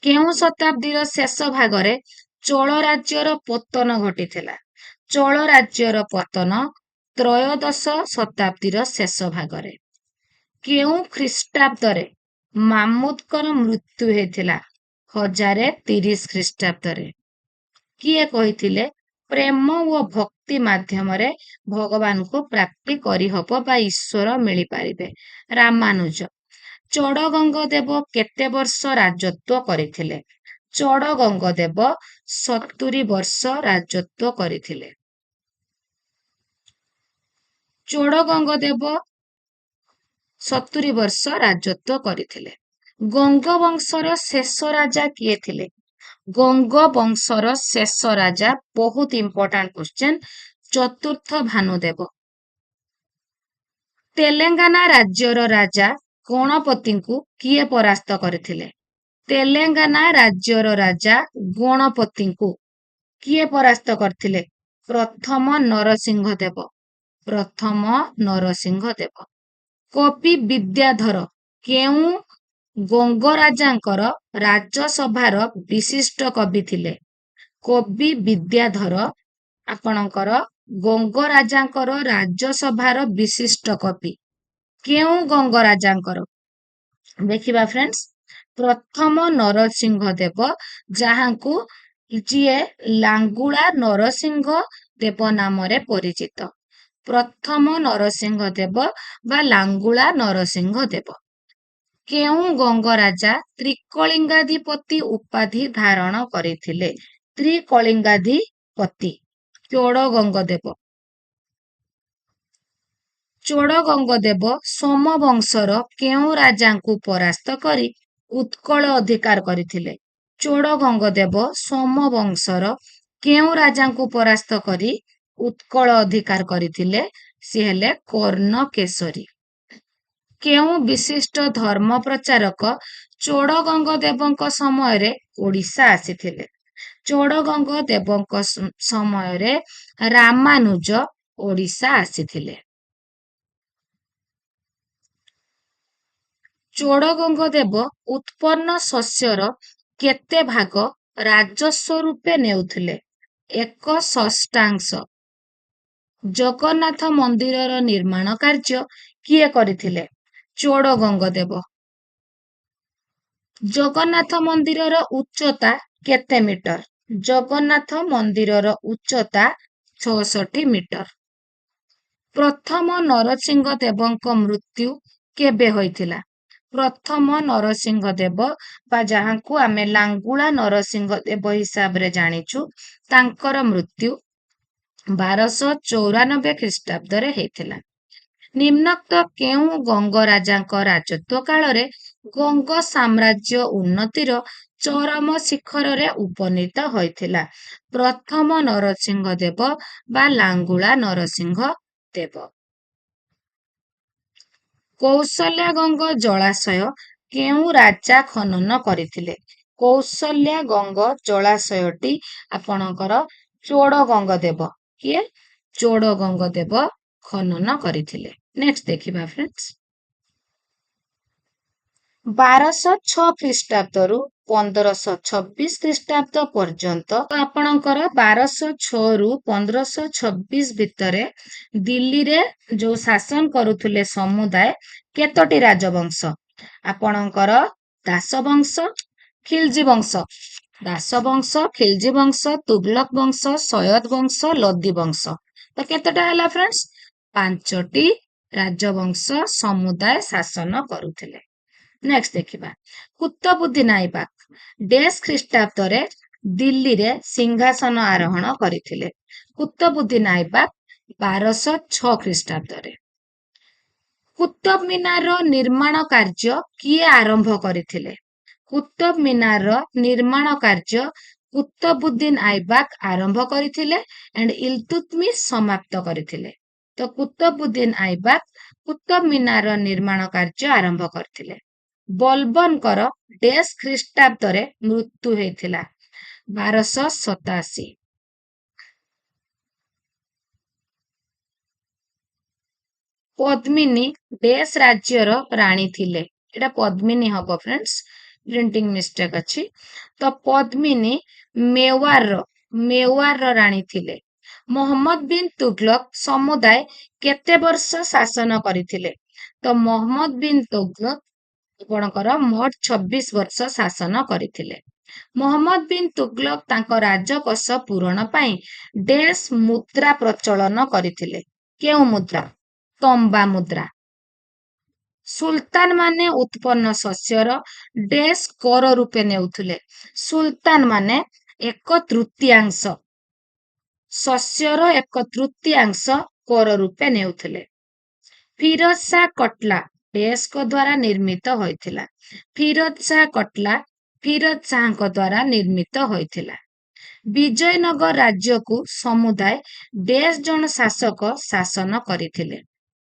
କେଉଁ ଶତାବ୍ଦୀର ଶେଷ ଭାଗରେ ଚୋଳ ରାଜ୍ୟର ପତନ ଘଟିଥିଲା? ଚୋଳ ରାଜ୍ୟର ପତନ ତ୍ରୟୋଦଶ ଶତାବ୍ଦୀର ଶେଷ ଭାଗରେ। କେଉଁ ଖ୍ରୀଷ୍ଟାବ୍ଦରେ ମାମୁଦଙ୍କର ମୃତ୍ୟୁ ହେଇଥିଲା? 1030 ଖ୍ରୀଷ୍ଟାବ୍ଦରେ। କିଏ କହିଥିଲେ ପ୍ରେମ ଓ ଭକ୍ତି ମାଧ୍ୟମରେ ଭଗବାନଙ୍କୁ ପ୍ରାପ୍ତି କରିହବ ବା ଈଶ୍ୱର ମିଳିପାରିବେ? ରାମାନୁଜ। ଚୋଡଗଙ୍ଗ ଦେବ କେତେ ବର୍ଷ ରାଜତ୍ୱ କରିଥିଲେ? ଚୋଡଗଙ୍ଗ ଦେବ 70 ବର୍ଷ ରାଜତ୍ୱ କରିଥିଲେ। ଚୋଡଗଙ୍ଗ ଦେବ 70 ବର୍ଷ ରାଜତ୍ୱ କରିଥିଲେ। ଗଙ୍ଗ ବଂଶର ଶେଷ ରାଜା କିଏ ଥିଲେ? ଗଙ୍ଗ ବଂଶର ଶେଷ ରାଜା, ବହୁତ ଇମ୍ପୋର୍ଟାଣ୍ଟ କ୍ୱେଶ୍ଚେନ୍, ଚତୁର୍ଥ ଭାନୁଦେବ। ତେଲେଙ୍ଗାନା ରାଜ୍ୟର ରାଜା ଗଣପତିଙ୍କୁ କିଏ ପରାସ୍ତ କରିଥିଲେ? ତେଲେଙ୍ଗାନା ରାଜ୍ୟର ରାଜା ଗଣପତିଙ୍କୁ କିଏ ପରାସ୍ତ କରିଥିଲେ? ପ୍ରଥମ ନରସିଂହ ଦେବ। ପ୍ରଥମ ନରସିଂହ ଦେବ। କବି ବିଦ୍ୟାଧର କେଉଁ ଗଙ୍ଗରାଜାଙ୍କର ରାଜସଭାର ବିଶିଷ୍ଟ କବି ଥିଲେ? କବି ବିଦ୍ୟାଧର ଆପଣଙ୍କର ଗଙ୍ଗରାଜାଙ୍କର ରାଜସଭାର ବିଶିଷ୍ଟ କବି। କେଉଁ ଗଙ୍ଗରାଜାଙ୍କର? ଦେଖିବା ଫ୍ରେଣ୍ଡସ୍, ପ୍ରଥମ ନରସିଂହ ଦେବ, ଯାହାଙ୍କୁ ଯିଏ ଲାଙ୍ଗୁଳା ନରସିଂହ ଦେବ ନାମରେ ପରିଚିତ। ପ୍ରଥମ ନରସିଂହ ଦେବ ବା ଲାଙ୍ଗୁଳା ନରସିଂହ ଦେବ। କେଉଁ ଗଙ୍ଗରାଜା ତ୍ରିକଳିଙ୍ଗାଧିପତି ଉପାଧି ଧାରଣ କରିଥିଲେ? ତ୍ରିକଳିଙ୍ଗାଧିପତି ଚୋଡଗଙ୍ଗ ଦେବ। ଚୋଡଗଙ୍ଗ ଦେବ ସୋମବଂଶର କେଉଁ ରାଜାଙ୍କୁ ପରାସ୍ତ କରି ଉତ୍କଳ ଅଧିକାର କରିଥିଲେ? ଚୋଡଗଙ୍ଗ ଦେବ ସୋମବଂଶର କେଉଁ ରାଜାଙ୍କୁ ପରାସ୍ତ କରି ଉତ୍କଳ ଅଧିକାର କରିଥିଲେ? ସେ ହେଲେ କର୍ଣ୍ଣକେଶରୀ। କେଉଁ ବିଶିଷ୍ଟ ଧର୍ମ ପ୍ରଚାରକ ଚୋଡଗଙ୍ଗ ଦେବଙ୍କ ସମୟରେ ଓଡ଼ିଶା ଆସିଥିଲେ? ଚୋଡଗଙ୍ଗ ଦେବଙ୍କ ସମୟରେ ରାମାନୁଜ ଓଡ଼ିଶା ଆସିଥିଲେ। ଚୋଡଗଙ୍ଗ ଦେବ ଉତ୍ପନ୍ନ ଶସ୍ୟର କେତେ ଭାଗ ରାଜସ୍ୱ ରୂପେ ନେଉଥିଲେ? 1/6। ଜଗନ୍ନାଥ ମନ୍ଦିରର ନିର୍ମାଣ କାର୍ଯ୍ୟ କିଏ କରିଥିଲେ? ଚୋଡଗଙ୍ଗ ଦେବ। ଜଗନ୍ନାଥ ମନ୍ଦିରର ଉଚ୍ଚତା କେତେ ମିଟର? ଜଗନ୍ନାଥ ମନ୍ଦିରର ଉଚ୍ଚତା 66 ମିଟର। ପ୍ରଥମ ନରସିଂହ ଦେବଙ୍କ ମୃତ୍ୟୁ କେବେ ହୋଇଥିଲା? ପ୍ରଥମ ନରସିଂହ ଦେବ ବା ଯାହାଙ୍କୁ ଆମେ ଲାଙ୍ଗୁଳା ନରସିଂହ ଦେବ ହିସାବରେ ଜାଣିଛୁ, ତାଙ୍କର ମୃତ୍ୟୁ 1294 ଖ୍ରୀଷ୍ଟାବ୍ଦରେ ହେଇଥିଲା। ନିମ୍ନୋକ୍ତ କେଉଁ ଗଙ୍ଗ ରାଜାଙ୍କ ରାଜତ୍ୱ କାଳରେ ଗଙ୍ଗ ସାମ୍ରାଜ୍ୟ ଉନ୍ନତିର ଚରମ ଶିଖରରେ ଉପନୀତ ହୋଇଥିଲା? ପ୍ରଥମ ନରସିଂହ ଦେବ ବା ଲାଙ୍ଗୁଳା ନରସିଂହ ଦେବ। କୌଶଲ୍ୟା ଗଙ୍ଗ ଜଳାଶୟ କେଉଁ ରାଜା ଖନନ କରିଥିଲେ? କୌଶଲ୍ୟା ଗଙ୍ଗ ଜଳାଶୟଟି ଆପଣଙ୍କର ଚୋଡଗଙ୍ଗ ଦେବ। କିଏ? ଚୋଡଗଙ୍ଗ ଦେବ ଖନନ କରିଥିଲେ। ନେକ୍ସଟ ଦେଖିବା ଫ୍ରେଣ୍ଡସ୍। 1206 ଖ୍ରୀଷ୍ଟାବ୍ଦରୁ 1526 ଖ୍ରୀଷ୍ଟାବ୍ଦ ପର୍ଯ୍ୟନ୍ତ ଆପଣଙ୍କର 1206 ରୁ 1526 ଭିତରେ ଦିଲ୍ଲୀରେ ଯୋଉ ଶାସନ କରୁଥିଲେ ସମୁଦାୟ କେତୋଟି ରାଜବଂଶ? ଆପଣଙ୍କର ଦାସ ବଂଶ, ଖିଲଜି ବଂଶ, ଦାସ ବଂଶ, ଖିଲଜି ବଂଶ, ତୁଗଲକ ବଂଶ, ସୟଦ ବଂଶ, ଲୋଦୀ ବଂଶ। ତ କେତେଟା ହେଲା ଫ୍ରେଣ୍ଡସ୍? 5ଟି ରାଜବଂଶ ସମୁଦାୟ ଶାସନ କରୁଥିଲେ। ନେକ୍ସଟ ଦେଖିବା। କୁତବୁଦ୍ଦିନ ଆଇବାକ ଡେସ୍ ଖ୍ରୀଷ୍ଟାବ୍ଦରେ ଦିଲ୍ଲୀରେ ସିଂହାସନ ଆରୋହଣ କରିଥିଲେ? କୁତବୁଦ୍ଦିନ ଆଇବାକ 1206 ଖ୍ରୀଷ୍ଟାବ୍ଦରେ। କୁତବ ମିନାରର ନିର୍ମାଣ କାର୍ଯ୍ୟ କିଏ ଆରମ୍ଭ କରିଥିଲେ? କୁତବ ମିନାରର ନିର୍ମାଣ କାର୍ଯ୍ୟ କୁତବୁଦ୍ଦିନ ଆଇବାକ ଆରମ୍ଭ କରିଥିଲେ ଏଣ୍ଡ ଇଲତୁତମିଶ ସମାପ୍ତ କରିଥିଲେ। ତ କୁତବୁଦ୍ଦିନ ଆଇବାକ କୁତବ ମିନାରର ନିର୍ମାଣ କାର୍ଯ୍ୟ ଆରମ୍ଭ କରିଥିଲେ। ବଲବନଙ୍କର ଡେସ୍ ଖ୍ରୀଷ୍ଟାବ୍ଦରେ ମୃତ୍ୟୁ ହେଇଥିଲା? 1287। ପଦ୍ମିନୀ ଡେସ୍ ରାଜ୍ୟର ରାଣୀ ଥିଲେ? ଏଟା ପଦ୍ମିନୀ ହବ ଫ୍ରେଣ୍ଡସ୍, ପ୍ରିଣ୍ଟିଂ ମିଷ୍ଟେକ୍ ଅଛି। ତ ପଦ୍ମିନୀ ମେୱାରର ରାଣୀ ଥିଲେ। ମହମ୍ମଦ ବିନ୍ ତୁଗଲକ ସମୁଦାୟ କେତେ ବର୍ଷ ଶାସନ କରିଥିଲେ? ତ ମହମ୍ମଦ ବିନ୍ ତୁଗଲକ ଆପଣଙ୍କର ମୋଟ 26 ବର୍ଷ ଶାସନ କରିଥିଲେ। ମହମ୍ମଦ ବିନ୍ ତୁଗଲକ ତାଙ୍କ ରାଜକୋଷ ପୂରଣ ପାଇଁ ଡେସ୍ ମୁଦ୍ରା ପ୍ରଚଳନ କରିଥିଲେ? କେଉଁ ମୁଦ୍ରା? ତମ୍ବା ମୁଦ୍ରା। ସୁଲତାନ ମାନେ ଉତ୍ପନ୍ନ ଶସ୍ୟର ଡେସ୍ କର ରୂପେ ନେଉଥିଲେ? ସୁଲତାନ ମାନେ 1/3 ଶସ୍ୟର 1/3 କର ରୂପେ ନେଉଥିଲେ। ଫିରୋଜ ଶାହ କଟଲା ଡେସ୍ଙ୍କ ଦ୍ୱାରା ନିର୍ମିତ ହୋଇଥିଲା? ଫିରୋଜ ଶାହ କଟଲା ଫିରୋଜ ଶାହଙ୍କ ଦ୍ୱାରା ନିର୍ମିତ ହୋଇଥିଲା। ବିଜୟନଗର ରାଜ୍ୟକୁ ସମୁଦାୟ ଡେସ୍ ଜଣ ଶାସକ ଶାସନ କରିଥିଲେ?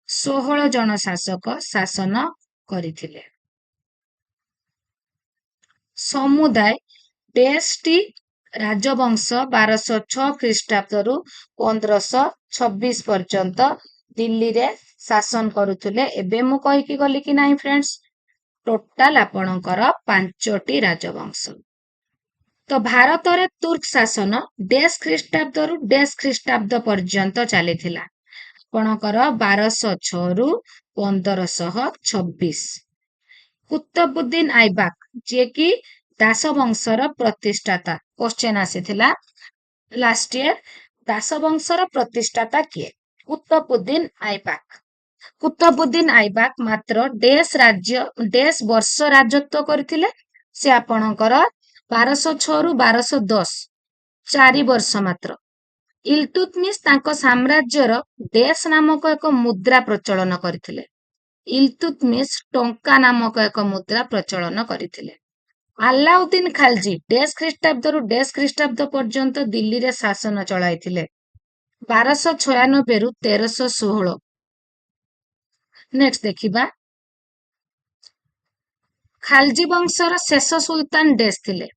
16 ଜଣ ଶାସକ ଶାସନ କରିଥିଲେ। ସମୁଦାୟ ଡେସ୍ଟି ରାଜବଂଶ 1206 ଖ୍ରୀଷ୍ଟାବ୍ଦରୁ 1526 ପର୍ଯ୍ୟନ୍ତ ଦିଲ୍ଲୀରେ ଶାସନ କରୁଥିଲେ। ଏବେ ମୁଁ କହିକି ଗଲି କି ନାହିଁ ଫ୍ରେଣ୍ଡସ୍? ଟୋଟାଲ ଆପଣଙ୍କର 5ଟି ରାଜବଂଶ। ତ ଭାରତରେ ତୁର୍କ ଶାସନ ଡେସ୍ ଖ୍ରୀଷ୍ଟାବ୍ଦରୁ ଡେସ୍ ଖ୍ରୀଷ୍ଟାବ୍ଦ ପର୍ଯ୍ୟନ୍ତ ଚାଲିଥିଲା? ଆପଣଙ୍କର 1206 ରୁ 1526। କୁତବୁଦ୍ଦିନ ଆଇବାକ ଯିଏକି ଦାସ ବଂଶର ପ୍ରତିଷ୍ଠାତା, କ୍ୱେଶ୍ଚନ ଆସିଥିଲା ଲାଷ୍ଟ ଇୟର। ଦାସ ବଂଶର ପ୍ରତିଷ୍ଠାତା କିଏ? କୁତବୁଦ୍ଦିନ ଆଇବାକ। କୁତବୁଦ୍ଦିନ ଆଇବାକ ମାତ୍ର ଡେସ୍ ବର୍ଷ ରାଜତ୍ୱ କରିଥିଲେ? ସେ ଆପଣଙ୍କର 1206 ରୁ 1210, 4 ବର୍ଷ ମାତ୍ର। ଇଲତୁତମିଶ ତାଙ୍କ ସାମ୍ରାଜ୍ୟର ଡେସ୍ ନାମକ ଏକ ମୁଦ୍ରା ପ୍ରଚଳନ କରିଥିଲେ? ଇଲତୁତମିଶ ଟଙ୍କା ନାମକ ଏକ ମୁଦ୍ରା ପ୍ରଚଳନ କରିଥିଲେ। ଆଲାଉଦ୍ଦିନ ଖାଲଜୀ ଡେସ୍ ଖ୍ରୀଷ୍ଟାବ୍ଦରୁ ଡେସ୍ ଖ୍ରୀଷ୍ଟାବ୍ଦ ପର୍ଯ୍ୟନ୍ତ ଦିଲ୍ଲୀରେ ଶାସନ ଚଳାଇଥିଲେ? 1296 ରୁ 1316। ନେକ୍ସଟ ଦେଖିବା। ଖାଲଜୀ ବଂଶର ଶେଷ ସୁଲତାନ ଡେସ୍ ଥିଲେ?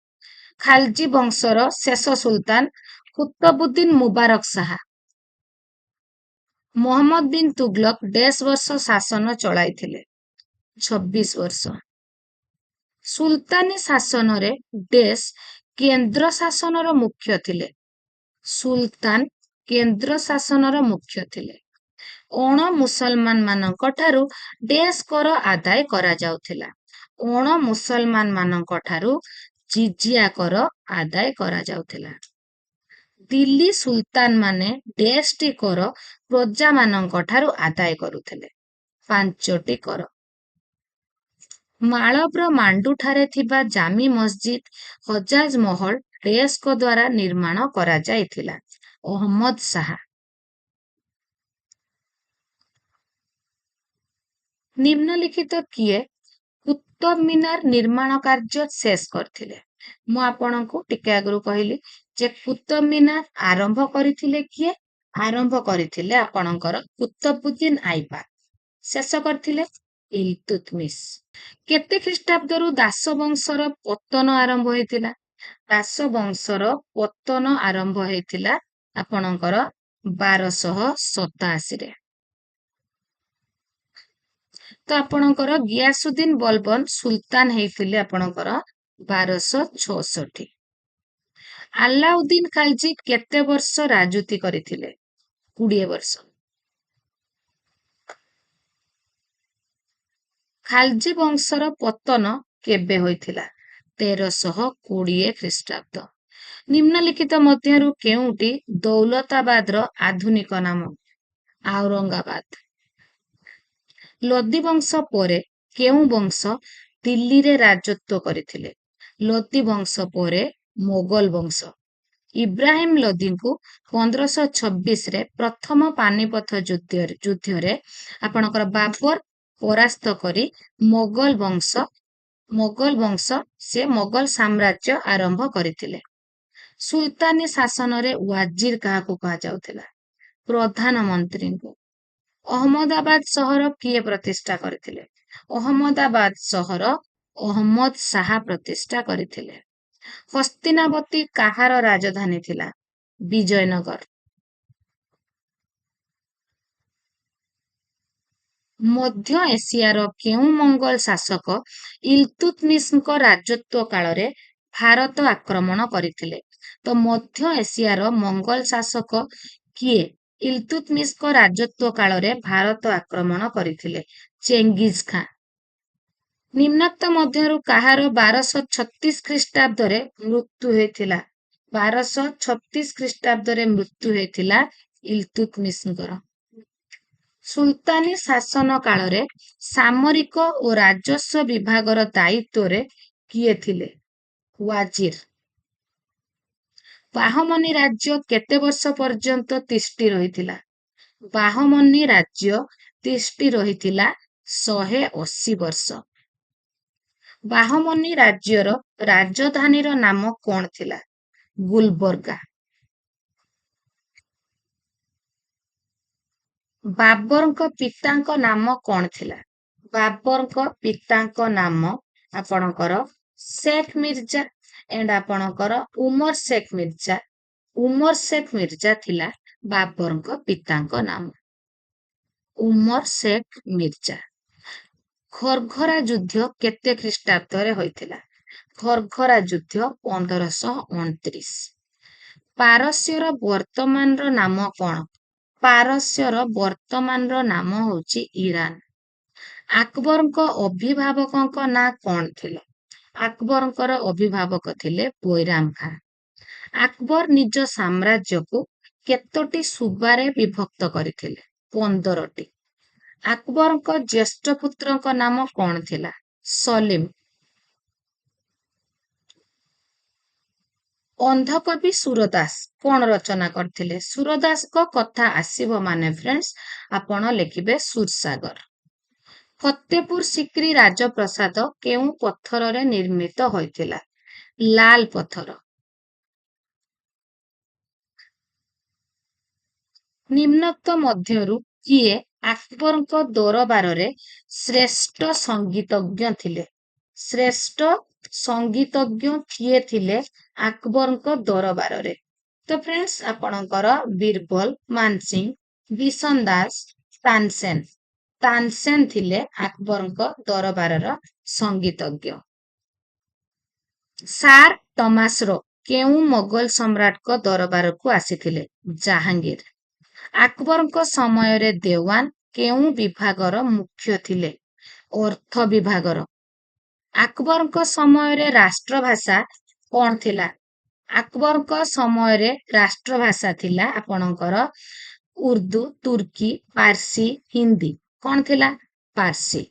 ଖାଲଜୀ ବଂଶର ଶେଷ ସୁଲତାନ କୁତବୁଦ୍ଦିନ ମୁବାରକ ଶାହ। ମହମ୍ମଦ ବିନ୍ ତୁଗଲକ ଡେସ୍ ବର୍ଷ ଶାସନ ଚଳାଇଥିଲେ? 26 ବର୍ଷ। ସୁଲତାନି ଶାସନରେ ଡେସ୍ କେନ୍ଦ୍ର ଶାସନର ମୁଖ୍ୟ ଥିଲେ? ସୁଲତାନ କେନ୍ଦ୍ର ଶାସନର ମୁଖ୍ୟ ଥିଲେ। ଅଣ ମୁସଲମାନ ମାନଙ୍କ ଠାରୁ ଡେସ୍ କର ଆଦାୟ କରାଯାଉଥିଲା? ଅଣ ମୁସଲମାନ ମାନଙ୍କ ଠାରୁ ଜିଜିଆ କର ଆଦାୟ କରାଯାଉଥିଲା। ଦିଲ୍ଲୀ ସୁଲତାନ ମାନେ ଡେସ୍ଟି କର ପ୍ରଜାମାନଙ୍କ ଠାରୁ ଆଦାୟ କରୁଥିଲେ। 5ଟି କର। ମାଳବ୍ର ମାଣ୍ଡୁଠାରେ ଥିବା ଜାମି ମସଜିଦ୍ ହଜାଜ ମହଲ ଡେସ୍କ ଦ୍ୱାରା ନିର୍ମାଣ କରାଯାଇଥିଲା। ଅହମ୍ମଦ ଶାହା। ନିମ୍ନଲିଖିତ କିଏ କୁତବ ମିନାର ନିର୍ମାଣ କାର୍ଯ୍ୟ ଶେଷ କରିଥିଲେ? ମୁଁ ଆପଣଙ୍କୁ ଟିକେ ଆଗରୁ କହିଲି ଯେ କୁତବ ମିନାର ଆରମ୍ଭ କରିଥିଲେ କିଏ? ଆରମ୍ଭ କରିଥିଲେ ଆପଣଙ୍କର କୁତବୁଦ୍ଦିନ ଆଇବାକ। ଶେଷ କରିଥିଲେ ଇଲତୁତମିଶ। କେତେ ଖ୍ରୀଷ୍ଟାବ୍ଦରୁ ଦାସ ବଂଶର ପତନ ଆରମ୍ଭ ହୋଇଥିଲା? ଦାସ ବଂଶର ପତନ ଆରମ୍ଭ ହେଇଥିଲା ଆପଣଙ୍କର 1287ରେ। ତ ଆପଣଙ୍କର ଗିଆସୁଦ୍ଦିନ ବଲବନ ସୁଲତାନ ହେଇଥିଲେ ଆପଣଙ୍କର 1266। ଆଲାଉଦ୍ଦିନ ଖାଲଜି କେତେ ବର୍ଷ ରାଜୁତି କରିଥିଲେ? 20 ବର୍ଷ। ଖାଲଜି ବଂଶର ପତନ କେବେ ହୋଇଥିଲା? 1320 ଖ୍ରୀଷ୍ଟାବ୍ଦ। ନିମ୍ନଲିଖିତ ମଧ୍ୟରୁ କେଉଁଟି ଦୌଲତାବାଦର ଆଧୁନିକ ନାମ? ଔରଙ୍ଗାବାଦ। ଲୋଦୀ ବଂଶ ପରେ କେଉଁ ବଂଶ ଦିଲ୍ଲୀରେ ରାଜତ୍ୱ କରିଥିଲେ? ଲୋଦୀ ବଂଶ ପରେ ମୋଗଲ ବଂଶ। ଇବ୍ରାହିମ ଲୋଦୀଙ୍କୁ 1526ରେ ପ୍ରଥମ ପାନିପଥ ଯୁଦ୍ଧରେ ଆପଣଙ୍କର ବାବର ପରାସ୍ତ କରି ମୋଗଲ ବଂଶ ସେ ମୋଗଲ ସାମ୍ରାଜ୍ୟ ଆରମ୍ଭ କରିଥିଲେ। ସୁଲତାନି ଶାସନରେ ୱାଜିର କାହାକୁ କୁହାଯାଉଥିଲା? ପ୍ରଧାନମନ୍ତ୍ରୀଙ୍କୁ। ଅହମ୍ମଦାବାଦ ସହର କିଏ ପ୍ରତିଷ୍ଠା କରିଥିଲେ? ଅହମ୍ମଦାବାଦ ସହର ଅହମ୍ମଦ ଶାହା ପ୍ରତିଷ୍ଠା କରିଥିଲେ। ହସ୍ତିନାବତୀ କାହାର ରାଜଧାନୀ ଥିଲା? ବିଜୟନଗର। ମଧ୍ୟ ଏସିଆର କେଉଁ ମଙ୍ଗଲ ଶାସକ ଇଲତୁତମିଶଙ୍କ ରାଜତ୍ୱ କାଳରେ ଭାରତ ଆକ୍ରମଣ କରିଥିଲେ? ତ ମଧ୍ୟ ଏସିଆର ମଙ୍ଗଲ ଶାସକ କିଏ ଇଲତୁତମିଶଙ୍କ ରାଜତ୍ୱ କାଳରେ ଭାରତ ଆକ୍ରମଣ କରିଥିଲେ? ଚେଙ୍ଗିଜ ଖାଁ। ନିମ୍ନୋକ୍ତ ମଧ୍ୟରୁ କାହାର 1236 ଖ୍ରୀଷ୍ଟାବ୍ଦରେ ମୃତ୍ୟୁ ହୋଇଥିଲା? 1236 ଖ୍ରୀଷ୍ଟାବ୍ଦରେ ମୃତ୍ୟୁ ହୋଇଥିଲା ଇଲତୁତମିଶଙ୍କର। ସୁଲତାନି ଶାସନ କାଳରେ ସାମରିକ ଓ ରାଜସ୍ୱ ବିଭାଗର ଦାୟିତ୍ୱରେ କିଏ ଥିଲେ? ୱାଜିର। ବାହମନି ରାଜ୍ୟ କେତେ ବର୍ଷ ପର୍ଯ୍ୟନ୍ତ ତିଷ୍ଠି ରହିଥିଲା? ବାହମନି ରାଜ୍ୟ ତିଷ୍ଠି ରହିଥିଲା 180 ବର୍ଷ। ବାହମନି ରାଜ୍ୟର ରାଜଧାନୀର ନାମ କଣ ଥିଲା? ଗୁଲବର୍ଗା। ବାବରଙ୍କ ପିତାଙ୍କ ନାମ କଣ ଥିଲା? ବାବରଙ୍କ ପିତାଙ୍କ ନାମ ଆପଣଙ୍କର ଶେଖ ମିର୍ଜା ଏଣ୍ଡ ଆପଣଙ୍କର ଉମର ଶେଖ ମିର୍ଜା। ଉମର ଶେଖ ମିର୍ଜା ଥିଲା ବାବରଙ୍କ ପିତାଙ୍କ ନାମ। ଉମର ଶେଖ ମିର୍ଜା। ଘରଘରା ଯୁଦ୍ଧ କେତେ ଖ୍ରୀଷ୍ଟାବ୍ଦରେ ହୋଇଥିଲା? ଘରଘରା ଯୁଦ୍ଧ 1529। ପାରସ୍ୟର ବର୍ତ୍ତମାନର ନାମ କଣ? ପାରସ୍ୟର ବର୍ତ୍ତମାନର ନାମ ହଉଛି ଇରାନ। ଆକବରଙ୍କ ଅଭିଭାବକଙ୍କ ନାଁ କଣ ଥିଲା? ଆକବରଙ୍କର ଅଭିଭାବକ ଥିଲେ ବୈରାମ ଖାଁ। ଆକବର ନିଜ ସାମ୍ରାଜ୍ୟକୁ କେତୋଟି ସୁବାରେ ବିଭକ୍ତ କରିଥିଲେ? 15ଟି। ଆକବରଙ୍କ ଜ୍ୟେଷ୍ଠ ପୁତ୍ରଙ୍କ ନାମ କଣ ଥିଲା? ସଲିମ। ଅନ୍ଧକବି ସୁରଦାସ କଣ ରଚନା କରିଥିଲେ? ସୁରଦାସଙ୍କ କଥା ଆସିବ ମାନେ ଫ୍ରେଣ୍ଡସ୍ ଆପଣ ଲେଖିବେ ସୁରସାଗର। ଫତେପୁର ସିକ୍ରି ରାଜପ୍ରସାଦ କେଉଁ ପଥରରେ ନିର୍ମିତ ହୋଇଥିଲା? ଲାଲ ପଥର। ନିମ୍ନୋକ୍ତ ମଧ୍ୟରୁ କିଏ ଆକବରଙ୍କ ଦରବାରରେ ଶ୍ରେଷ୍ଠ ସଙ୍ଗୀତଜ୍ଞ ଥିଲେ? ଶ୍ରେଷ୍ଠ ସଙ୍ଗୀତଜ୍ଞ କିଏ ଥିଲେ ଆକବରଙ୍କ ଦରବାରରେ? ତ ଫ୍ରେଣ୍ଡସ୍ ଆପଣଙ୍କର ବୀରବଲ, ମାନସିଂ, ବିଷମ ଦାସ, ତାନସେନ। ତାନସେନ ଥିଲେ ଆକବରଙ୍କ ଦରବାରର ସଙ୍ଗୀତଜ୍ଞ। ସାର ଟମାସର କେଉଁ ମୋଗଲ ସମ୍ରାଟଙ୍କ ଦରବାରକୁ ଆସିଥିଲେ? ଜାହାଙ୍ଗୀର। ଆକବରଙ୍କ ସମୟରେ ଦେୱାନ କେଉଁ ବିଭାଗର ମୁଖ୍ୟ ଥିଲେ? ଅର୍ଥ ବିଭାଗର। ଆକବରଙ୍କ ସମୟରେ ରାଷ୍ଟ୍ରଭାଷା କଣ ଥିଲା? ଆକବରଙ୍କ ସମୟରେ ରାଷ୍ଟ୍ରଭାଷା ଥିଲା ଆପଣଙ୍କର ଉର୍ଦ୍ଦୁ, ତୁର୍କୀ, ପାର୍ସି, ହିନ୍ଦୀ। କଣ ଥିଲା? ପାର୍ସି।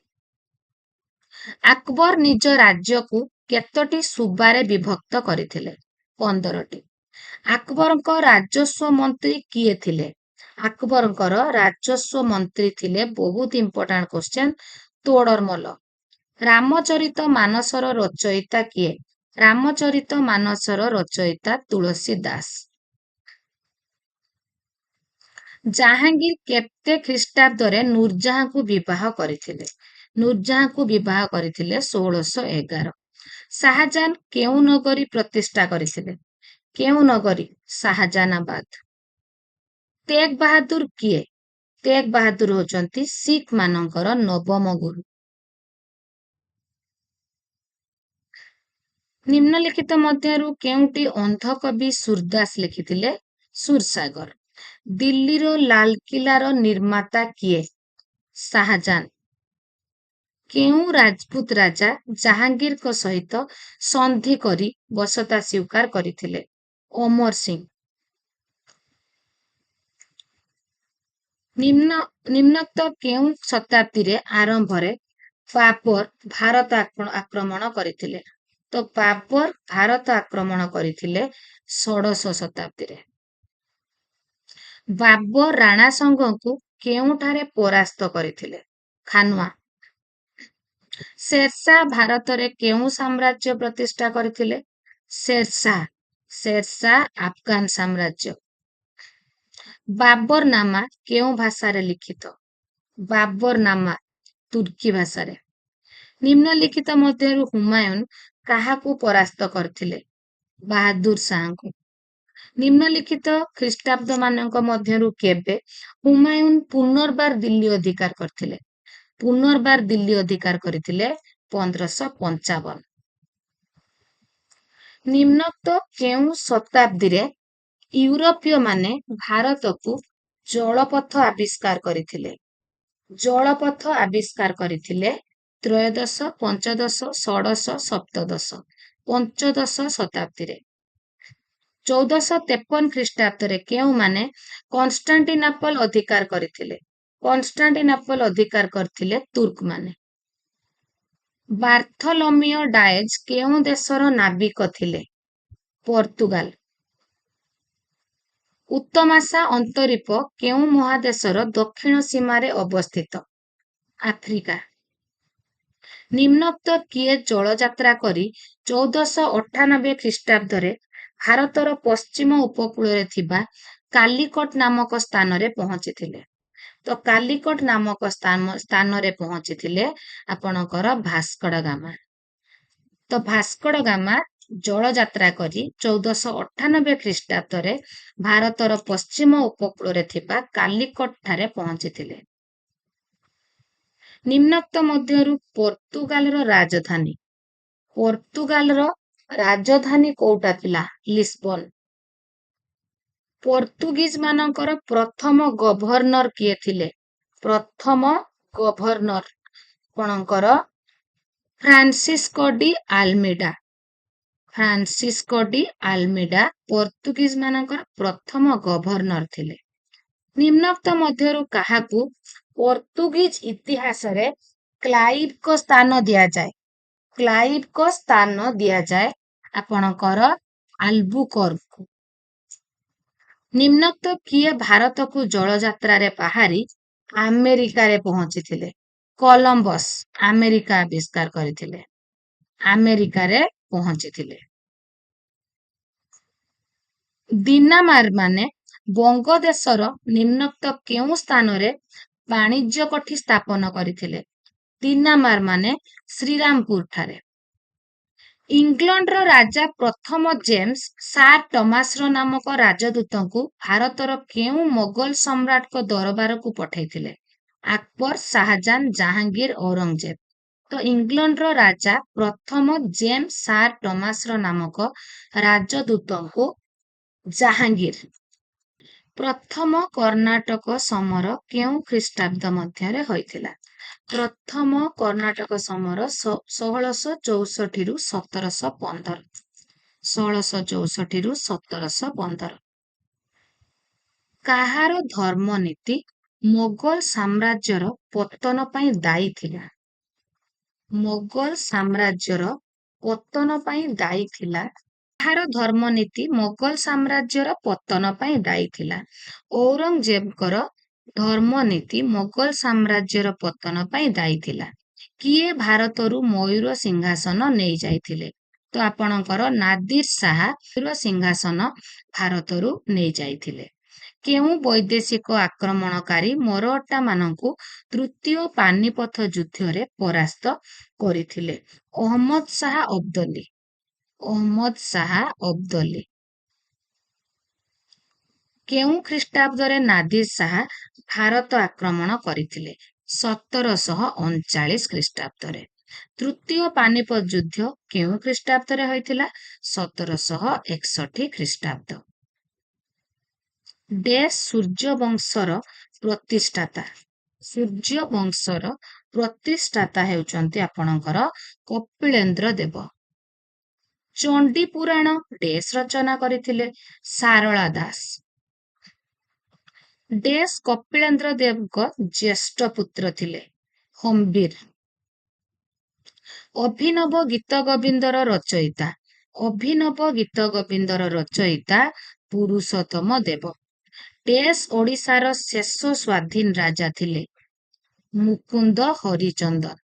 ଆକବର ନିଜ ରାଜ୍ୟକୁ କେତୋଟି ସୁବାରେ ବିଭକ୍ତ କରିଥିଲେ? 15ଟି। ଆକବରଙ୍କ ରାଜସ୍ୱ ମନ୍ତ୍ରୀ କିଏ ଥିଲେ? ଆକବରଙ୍କର ରାଜସ୍ୱ ମନ୍ତ୍ରୀ ଥିଲେ, ବହୁତ ଇମ୍ପୋର୍ଟାଣ୍ଟ କ୍ୱେଶ୍ଚନ, ତୋଡରମଲ। ରାମଚରିତ ମାନସର ରଚୟିତା କିଏ? ରାମଚରିତ ମାନସର ରଚୟିତା ତୁଳସୀ ଦାସ। ଜାହାଙ୍ଗୀର କେତେ ଖ୍ରୀଷ୍ଟାବ୍ଦରେ ନୂରଜାହାଁଙ୍କୁ ବିବାହ କରିଥିଲେ? ନୂରଜାହାଁଙ୍କୁ ବିବାହ କରିଥିଲେ 1611। ଶାହାଜାହାନ କେଉଁ ନଗରୀ ପ୍ରତିଷ୍ଠା କରିଥିଲେ? କେଉଁ ନଗରୀ? ଶାହାଜାହାନାବାଦ। ତେଗ ବାହାଦୁର କିଏ? ତେଗ ବାହାଦୁର ହଉଛନ୍ତି ଶିଖ ମାନଙ୍କର ନବମ ଗୁରୁ। ନିମ୍ନଲିଖିତ ମଧ୍ୟରୁ କେଉଁଟି ଅନ୍ଧ କବି ସୂରଦାସ ଲେଖିଥିଲେ? ସୁରସାଗର। ଦିଲ୍ଲୀର ଲାଲକିଲ୍ଲାର ନିର୍ମାତା କିଏ? ଶାହାଜାହାନ। କେଉଁ ରାଜପୁତ ରାଜା ଜାହାଙ୍ଗୀରଙ୍କ ସହିତ ସନ୍ଧି କରି ବଶତା ସ୍ୱୀକାର କରିଥିଲେ? ଅମର ସିଂ। ନିମ୍ନୋକ୍ତ କେଉଁ ଶତାବ୍ଦୀରେ ଆରମ୍ଭରେ ବାବର ଭାରତ ଆକ୍ରମଣ କରିଥିଲେ? ତ ବାବର ଭାରତ ଆକ୍ରମଣ କରିଥିଲେ ଷୋଡଶ ଶତାବ୍ଦୀରେ। ବାବର ରାଣା ସଂଘକୁ କେଉଁଠାରେ ପରାସ୍ତ କରିଥିଲେ? ଖାନୱା। ଶେରଶାହ ଭାରତରେ କେଉଁ ସାମ୍ରାଜ୍ୟ ପ୍ରତିଷ୍ଠା କରିଥିଲେ? ଶେରଶାହ। ଶେରଶାହ ଆଫଗାନ ସାମ୍ରାଜ୍ୟ। ବାବରନାମା କେଉଁ ଭାଷାରେ ଲିଖିତ? ବାବରନାମା ତୁର୍କୀ ଭାଷାରେ। ନିମ୍ନଲିଖିତ ମଧ୍ୟରୁ ହୁମାୟୁନ କାହାକୁ ପରାସ୍ତ କରିଥିଲେ? ବାହାଦୁର ଶାହଙ୍କୁ। ନିମ୍ନଲିଖିତ ଖ୍ରୀଷ୍ଟାବ୍ଦ ମାନଙ୍କ ମଧ୍ୟରୁ କେବେ ହୁମାୟୁନ ପୁନର୍ବାର ଦିଲ୍ଲୀ ଅଧିକାର କରିଥିଲେ? ପୁନର୍ବାର ଦିଲ୍ଲୀ ଅଧିକାର କରିଥିଲେ 1555। ନିମ୍ନୋକ୍ତ କେଉଁ ଶତାବ୍ଦୀରେ ୟୁରୋପୀୟ ମାନେ ଭାରତକୁ ଜଳପଥ ଆବିଷ୍କାର କରିଥିଲେ? ଜଳପଥ ଆବିଷ୍କାର କରିଥିଲେ ତ୍ରୟୋଦଶ, ପଞ୍ଚଦଶ, ଷୋଡଶ, ସପ୍ତଦଶ। ପଞ୍ଚଦଶ ଶତାବ୍ଦୀରେ। 1453 ଖ୍ରୀଷ୍ଟାବ୍ଦରେ କେଉଁମାନେ କନଷ୍ଟାଣ୍ଟିନୋପଲ ଅଧିକାର କରିଥିଲେ? କନଷ୍ଟାଣ୍ଟିନୋପଲ ଅଧିକାର କରିଥିଲେ ତୁର୍କମାନେ। ବାର୍ଥଲୋମିଓ ଡାଏଜ କେଉଁ ଦେଶର ନାବିକ ଥିଲେ? ପର୍ତ୍ତୁଗାଲ। ଉତ୍ତମାସା ଅନ୍ତରୀପ କେଉଁ ମହାଦେଶର ଦକ୍ଷିଣ ସୀମାରେ ଅବସ୍ଥିତ? ଆଫ୍ରିକା। ନିମ୍ନୋକ୍ତ କିଏ ଜଳଯାତ୍ରା କରି 1498 ଖ୍ରୀଷ୍ଟାବ୍ଦରେ ଭାରତର ପଶ୍ଚିମ ଉପକୂଳରେ ଥିବା କାଲିକଟ ନାମକ ସ୍ଥାନରେ ପହଞ୍ଚିଥିଲେ? ତ କାଲିକଟ ନାମକ ସ୍ଥାନରେ ପହଞ୍ଚିଥିଲେ ଆପଣଙ୍କର ଭାସ୍କୋଡ ଗାମା। ତ ଭାସ୍କୋଡ ଗାମା ଜଳଯାତ୍ରା କରି 1498 ଖ୍ରୀଷ୍ଟାବ୍ଦରେ ଭାରତର ପଶ୍ଚିମ ଉପକୂଳରେ ଥିବା କାଲିକଟ ଠାରେ ପହଞ୍ଚିଥିଲେ। ନିମ୍ନୋକ୍ତ ମଧ୍ୟରୁ ପର୍ତ୍ତୁଗାଲର ରାଜଧାନୀ। ପର୍ତ୍ତୁଗାଲର ରାଜଧାନୀ କୋଉଟା ଥିଲା? ଲିସବନ। ପର୍ତ୍ତୁଗୀଜ ମାନଙ୍କର ପ୍ରଥମ ଗଭର୍ଣ୍ଣର କିଏ ଥିଲେ? ପ୍ରଥମ ଗଭର୍ଣ୍ଣର ଆପଣଙ୍କର Francisco de Almeida. Francisco de Almeida Portuguese ମାନଙ୍କର ପ୍ରଥମ ଗଭର୍ଣ୍ଣର ଥିଲେ। ନିମ୍ନୋକ୍ତ ମଧ୍ୟରୁ କାହାକୁ ପର୍ତ୍ତୁଗୀଜ ଇତିହାସରେ କ୍ଲାଇଭଙ୍କ ସ୍ଥାନ ଦିଆଯାଏ? କ୍ଲାଇଭଙ୍କ ସ୍ଥାନ ଦିଆଯାଏ ଆପଣଙ୍କର ଆଲବୁକର୍କୁ। ନିମ୍ନୋକ୍ତ କିଏ ଭାରତକୁ ଜଳଯାତ୍ରାରେ ବାହାରି ଆମେରିକାରେ ପହଞ୍ଚିଥିଲେ? କଲମ୍ବସ ଆମେରିକା ଆବିଷ୍କାର କରିଥିଲେ। ଆମେରିକାରେ ପହଞ୍ଚିଥିଲେ। ଦିନାମାର ମାନେ ବଙ୍ଗଦେଶର ନିମ୍ନୋକ୍ତ କେଉଁ ସ୍ଥାନରେ ବାଣିଜ୍ୟ କୋଠି ସ୍ଥାପନ କରିଥିଲେ? ଦିନାମାର ମାନେ ଶ୍ରୀରାମପୁର ଠାରେ। ଇଂଲଣ୍ଡର ରାଜା ପ୍ରଥମ ଜେମ୍ସ ସାର ଟମାସର ନାମକ ରାଜଦୂତଙ୍କୁ ଭାରତର କେଉଁ ମୋଗଲ ସମ୍ରାଟଙ୍କ ଦରବାରକୁ ପଠାଇଥିଲେ? ଆକବର, ଶାହାଜାହାନ, ଜାହାଙ୍ଗୀର, ଔରଙ୍ଗଜେବ। ତ ଇଂଲଣ୍ଡର ରାଜା ପ୍ରଥମ ଜେମ୍ସ ସାର ଟମାସର ନାମକ ରାଜଦୂତଙ୍କୁ ଜାହାଙ୍ଗୀର। ପ୍ରଥମ କର୍ଣ୍ଣାଟକ ସମର କେଉଁ ଖ୍ରୀଷ୍ଟାବ୍ଦ ମଧ୍ୟରେ ହୋଇଥିଲା? ପ୍ରଥମ କର୍ଣ୍ଣାଟକ ସମର 1664 ରୁ 1715। 1664 ରୁ 1715। କାହାର ଧର୍ମନୀତି ମୋଗଲ ସାମ୍ରାଜ୍ୟର ପତନ ପାଇଁ ଦାୟୀ ଥିଲା? ମୋଗଲ ସାମ୍ରାଜ୍ୟର ପତନ ପାଇଁ ଦାୟୀ ଥିଲା। କାହାର ଧର୍ମନୀତି ମୋଗଲ ସାମ୍ରାଜ୍ୟର ପତନ ପାଇଁ ଦାୟୀ ଥିଲା? ଔରଙ୍ଗଜେବଙ୍କର ଧର୍ମନୀତି ମୋଗଲ ସାମ୍ରାଜ୍ୟର ପତନ ପାଇଁ ଦାୟୀ ଥିଲା। କିଏ ଭାରତରୁ ମୟୂର ସିଂହାସନ ନେଇଯାଇଥିଲେ? ତ ଆପଣଙ୍କର ନାଦିର ଶାହ ମୟୂର ସିଂହାସନ ଭାରତରୁ ନେଇଯାଇଥିଲେ। କେଉଁ ବୈଦେଶିକ ଆକ୍ରମଣକାରୀ ମରହଟ୍ଟାମାନଙ୍କୁ ତୃତୀୟ ପାନିପଥ ଯୁଦ୍ଧରେ ପରାସ୍ତ କରିଥିଲେ? ଅହମ୍ମଦ ଶାହ ଅବଦଲୀ। ଅହମ୍ମଦ ଶାହ ଅବଦଲୀ। କେଉଁ ଖ୍ରୀଷ୍ଟାବ୍ଦରେ ନାଦିର ଶାହ ଭାରତ ଆକ୍ରମଣ କରିଥିଲେ? 1739 ଖ୍ରୀଷ୍ଟାବ୍ଦରେ। ତୃତୀୟ ପାନିପତ ଯୁଦ୍ଧ କେଉଁ ଖ୍ରୀଷ୍ଟାବ୍ଦରେ ହୋଇଥିଲା? 1761 ଖ୍ରୀଷ୍ଟାବ୍ଦ। ଡେସ୍ ସୂର୍ଯ୍ୟବଂଶର ପ୍ରତିଷ୍ଠାତା? ସୂର୍ଯ୍ୟବଂଶର ପ୍ରତିଷ୍ଠାତା ହେଉଛନ୍ତି ଆପଣଙ୍କର କପିଳେନ୍ଦ୍ର ଦେବ। ଚଣ୍ଡୀ ପୁରାଣ ଡେସ୍ ରଚନା କରିଥିଲେ? ସାରଳା ଦାସ। ଡେସ୍ କପିଳେନ୍ଦ୍ର ଦେବଙ୍କ ଜ୍ୟେଷ୍ଠ ପୁତ୍ର ଥିଲେ? ହମ୍ବୀର। ଅଭିନବ ଗୀତ ଗୋବିନ୍ଦର ରଚୟିତା? ଅଭିନବ ଗୀତ ଗୋବିନ୍ଦର ରଚୟିତା ପୁରୁଷୋତ୍ତମ ଦେବ। ଡେସ୍ ଓଡ଼ିଶାର ଶେଷ ସ୍ୱାଧୀନ ରାଜା ଥିଲେ? ମୁକୁନ୍ଦ ହରିଚନ୍ଦନ।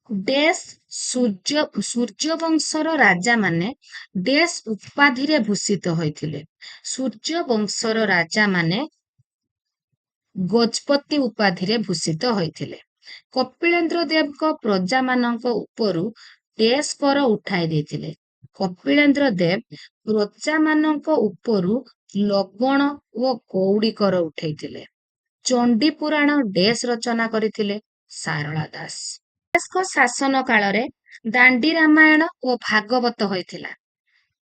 ଡେସ୍ ସୂର୍ଯ୍ୟବଂଶର ରାଜାମାନେ ଡେସ୍ ଉପାଧିରେ ଭୂଷିତ ହୋଇଥିଲେ? ସୂର୍ଯ୍ୟବଂଶର ରାଜାମାନେ ଗଜପତି ଉପାଧିରେ ଭୂଷିତ ହୋଇଥିଲେ। କପିଳେନ୍ଦ୍ର ଦେବଙ୍କ ପ୍ରଜାମାନଙ୍କ ଉପରୁ ଡେସ୍ କର ଉଠାଇ ଦେଇଥିଲେ? କପିଳେନ୍ଦ୍ର ଦେବ ପ୍ରଜାମାନଙ୍କ ଉପରୁ ଲବଣ ଓ କଉଡ଼ି କର ଉଠେଇଥିଲେ। ଚଣ୍ଡୀ ପୁରାଣ ଡେସ୍ ରଚନା କରିଥିଲେ? ସାରଳା ଦାସ। ଡେସ୍ଙ୍କ ଶାସନ କାଳରେ ଦାଣ୍ଡି ରାମାୟଣ ଓ ଭାଗବତ ହୋଇଥିଲା?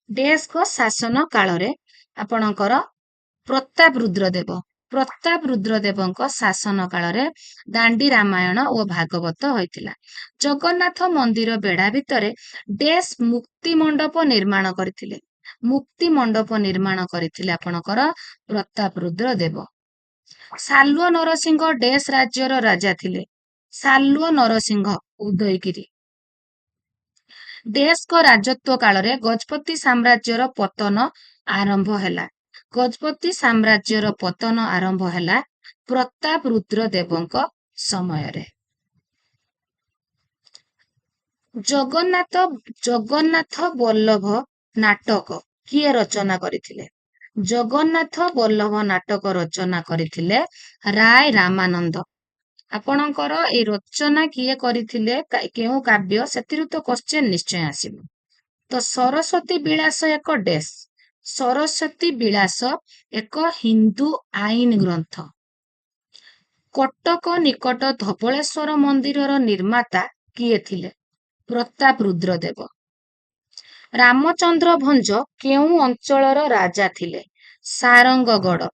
ଡେସ୍ଙ୍କ ଶାସନ କାଳରେ ଆପଣଙ୍କର ପ୍ରତାପ ରୁଦ୍ରଦେବ। ପ୍ରତାପ ରୁଦ୍ରଦେବଙ୍କ ଶାସନ କାଳରେ ଦାଣ୍ଡି ରାମାୟଣ ଓ ଭାଗବତ ହୋଇଥିଲା। ଜଗନ୍ନାଥ ମନ୍ଦିର ବେଢା ଭିତରେ ଡେସ୍ ମୁକ୍ତି ମଣ୍ଡପ ନିର୍ମାଣ କରିଥିଲେ? ମୁକ୍ତି ମଣ୍ଡପ ନିର୍ମାଣ କରିଥିଲେ ଆପଣଙ୍କର ପ୍ରତାପ ରୁଦ୍ରଦେବ। ସାଲୁଅ ନରସିଂହ ଡେସ୍ ରାଜ୍ୟର ରାଜା ଥିଲେ? ସାଲୁଅ ନରସିଂହ ଉଦୟଗିରି। ଡେସ୍ଙ୍କ ରାଜତ୍ୱ କାଳରେ ଗଜପତି ସାମ୍ରାଜ୍ୟର ପତନ ଆରମ୍ଭ ହେଲା? ଗଜପତି ସାମ୍ରାଜ୍ୟର ପତନ ଆରମ୍ଭ ହେଲା ପ୍ରତାପ ରୁଦ୍ରଦେବଙ୍କ ସମୟରେ। ଜଗନ୍ନାଥ ବଲ୍ଲଭ ନାଟକ କିଏ ରଚନା କରିଥିଲେ? ଜଗନ୍ନାଥ ବଲ୍ଲଭ ନାଟକ ରଚନା କରିଥିଲେ ରାୟ ରାମାନନ୍ଦ। ଆପଣଙ୍କର ଏଇ ରଚନା କିଏ କରିଥିଲେ କେଉଁ କାବ୍ୟ ସେଥିରୁ ତ କ୍ୱେଶ୍ଚନ ନିଶ୍ଚୟ ଆସିବ। ତ ସରସ୍ୱତୀ ବିଳାସ ଏକ ଡେସ୍? ସରସ୍ୱତୀ ବିଳାସ ଏକ ହିନ୍ଦୁ ଆଇନ ଗ୍ରନ୍ଥ। କଟକ ନିକଟ ଧବଳେଶ୍ୱର ମନ୍ଦିରର ନିର୍ମାତା କିଏ ଥିଲେ? ପ୍ରତାପ ରୁଦ୍ରଦେବ। ରାମଚନ୍ଦ୍ର ଭଞ୍ଜ କେଉଁ ଅଞ୍ଚଳର ରାଜା ଥିଲେ? ସାରଙ୍ଗଗଡ଼।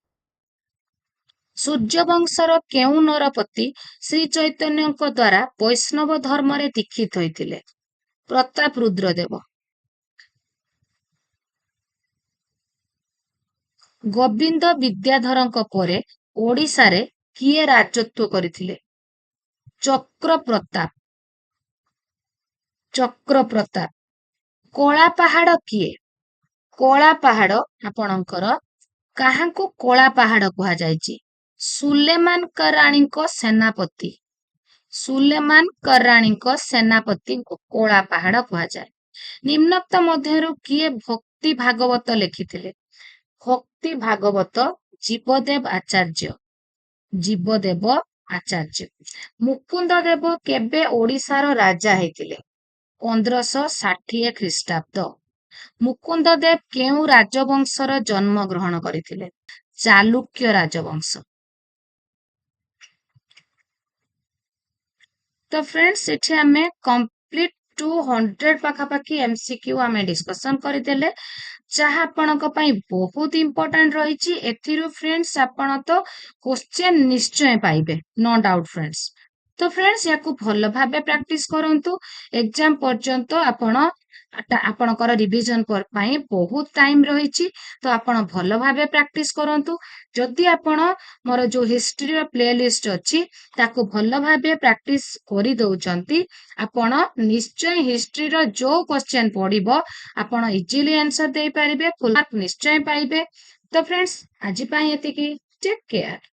ସୂର୍ଯ୍ୟବଂଶର କେଉଁ ନରପତି ଶ୍ରୀ ଚୈତନ୍ୟଙ୍କ ଦ୍ୱାରା ବୈଷ୍ଣବ ଧର୍ମରେ ଦୀକ୍ଷିତ ହୋଇଥିଲେ? ପ୍ରତାପ ରୁଦ୍ରଦେବ। ଗୋବିନ୍ଦ ବିଦ୍ୟାଧରଙ୍କ ପରେ ଓଡ଼ିଶାରେ କିଏ ରାଜତ୍ୱ କରିଥିଲେ? ଚକ୍ରପ୍ରତାପ। ଚକ୍ରପ୍ରତାପ। କଳା ପାହାଡ଼ କିଏ? କଳା ପାହାଡ଼ ଆପଣଙ୍କର କାହାଙ୍କୁ କଳା ପାହାଡ଼ କୁହାଯାଇଛି? ସୁଲେମାନ କରାଣୀଙ୍କ ସେନାପତି। ସୁଲେମାନ କରାଣୀଙ୍କ ସେନାପତିଙ୍କୁ କଳା ପାହାଡ଼ କୁହାଯାଏ। ନିମ୍ନୋକ୍ତ ମଧ୍ୟରୁ କିଏ ଭକ୍ତି ଭାଗବତ ଲେଖିଥିଲେ? ଭକ୍ତି ଭାଗବତ ଜୀବଦେବ ଆଚାର୍ଯ୍ୟ। ଜୀବଦେବ ଆଚାର୍ଯ୍ୟ। ମୁକୁନ୍ଦ ଦେବ କେବେ ଓଡ଼ିଶାର ରାଜା ହେଇଥିଲେ? 1560 ଖ୍ରୀଷ୍ଟାବ୍ଦ। ମୁକୁନ୍ଦ ଦେବ କେଉଁ ରାଜବଂଶର ଜନ୍ମ ଗ୍ରହଣ କରିଥିଲେ? ଚାଲୁକ୍ୟ ରାଜବଂଶ। ତ ଫ୍ରେଣ୍ଡସ୍ ଏଠି ଆମେ କମ୍ପ୍ଲିଟ 200 ପାଖାପାଖି MCQ ଆମେ ଡିସ୍କସନ କରିଦେଲେ, ଯାହା ଆପଣଙ୍କ ପାଇଁ ବହୁତ ଇମ୍ପୋର୍ଟାଣ୍ଟ ରହିଛି। ଏଥିରୁ ଫ୍ରେଣ୍ଡସ୍ ଆପଣ ତ କ୍ୱେଶ୍ଚେନ ନିଶ୍ଚୟ ପାଇବେ, नो डाउट फ्रेंड्स। तो फ्रेंड्स या भल भाव प्रैक्टिस करंतु एग्जाम पर्यंत आपणकर रिविजन बहुत टाइम रही तो आपण भल भाव प्रैक्टिस करंतु जदि आपण मोर जो हिस्ट्री प्ले लिस्ट अच्छी ताको भल भाव प्रैक्टिस करि दउचंती आपण निश्चय हिस्ट्री रो जो क्वेश्चन पड़िबो आपण इजीली आंसर दे पारिबे फुल मार्क निश्चय पाइबे। तो फ्रेंड्स आज पई एतिकी टेक केयर।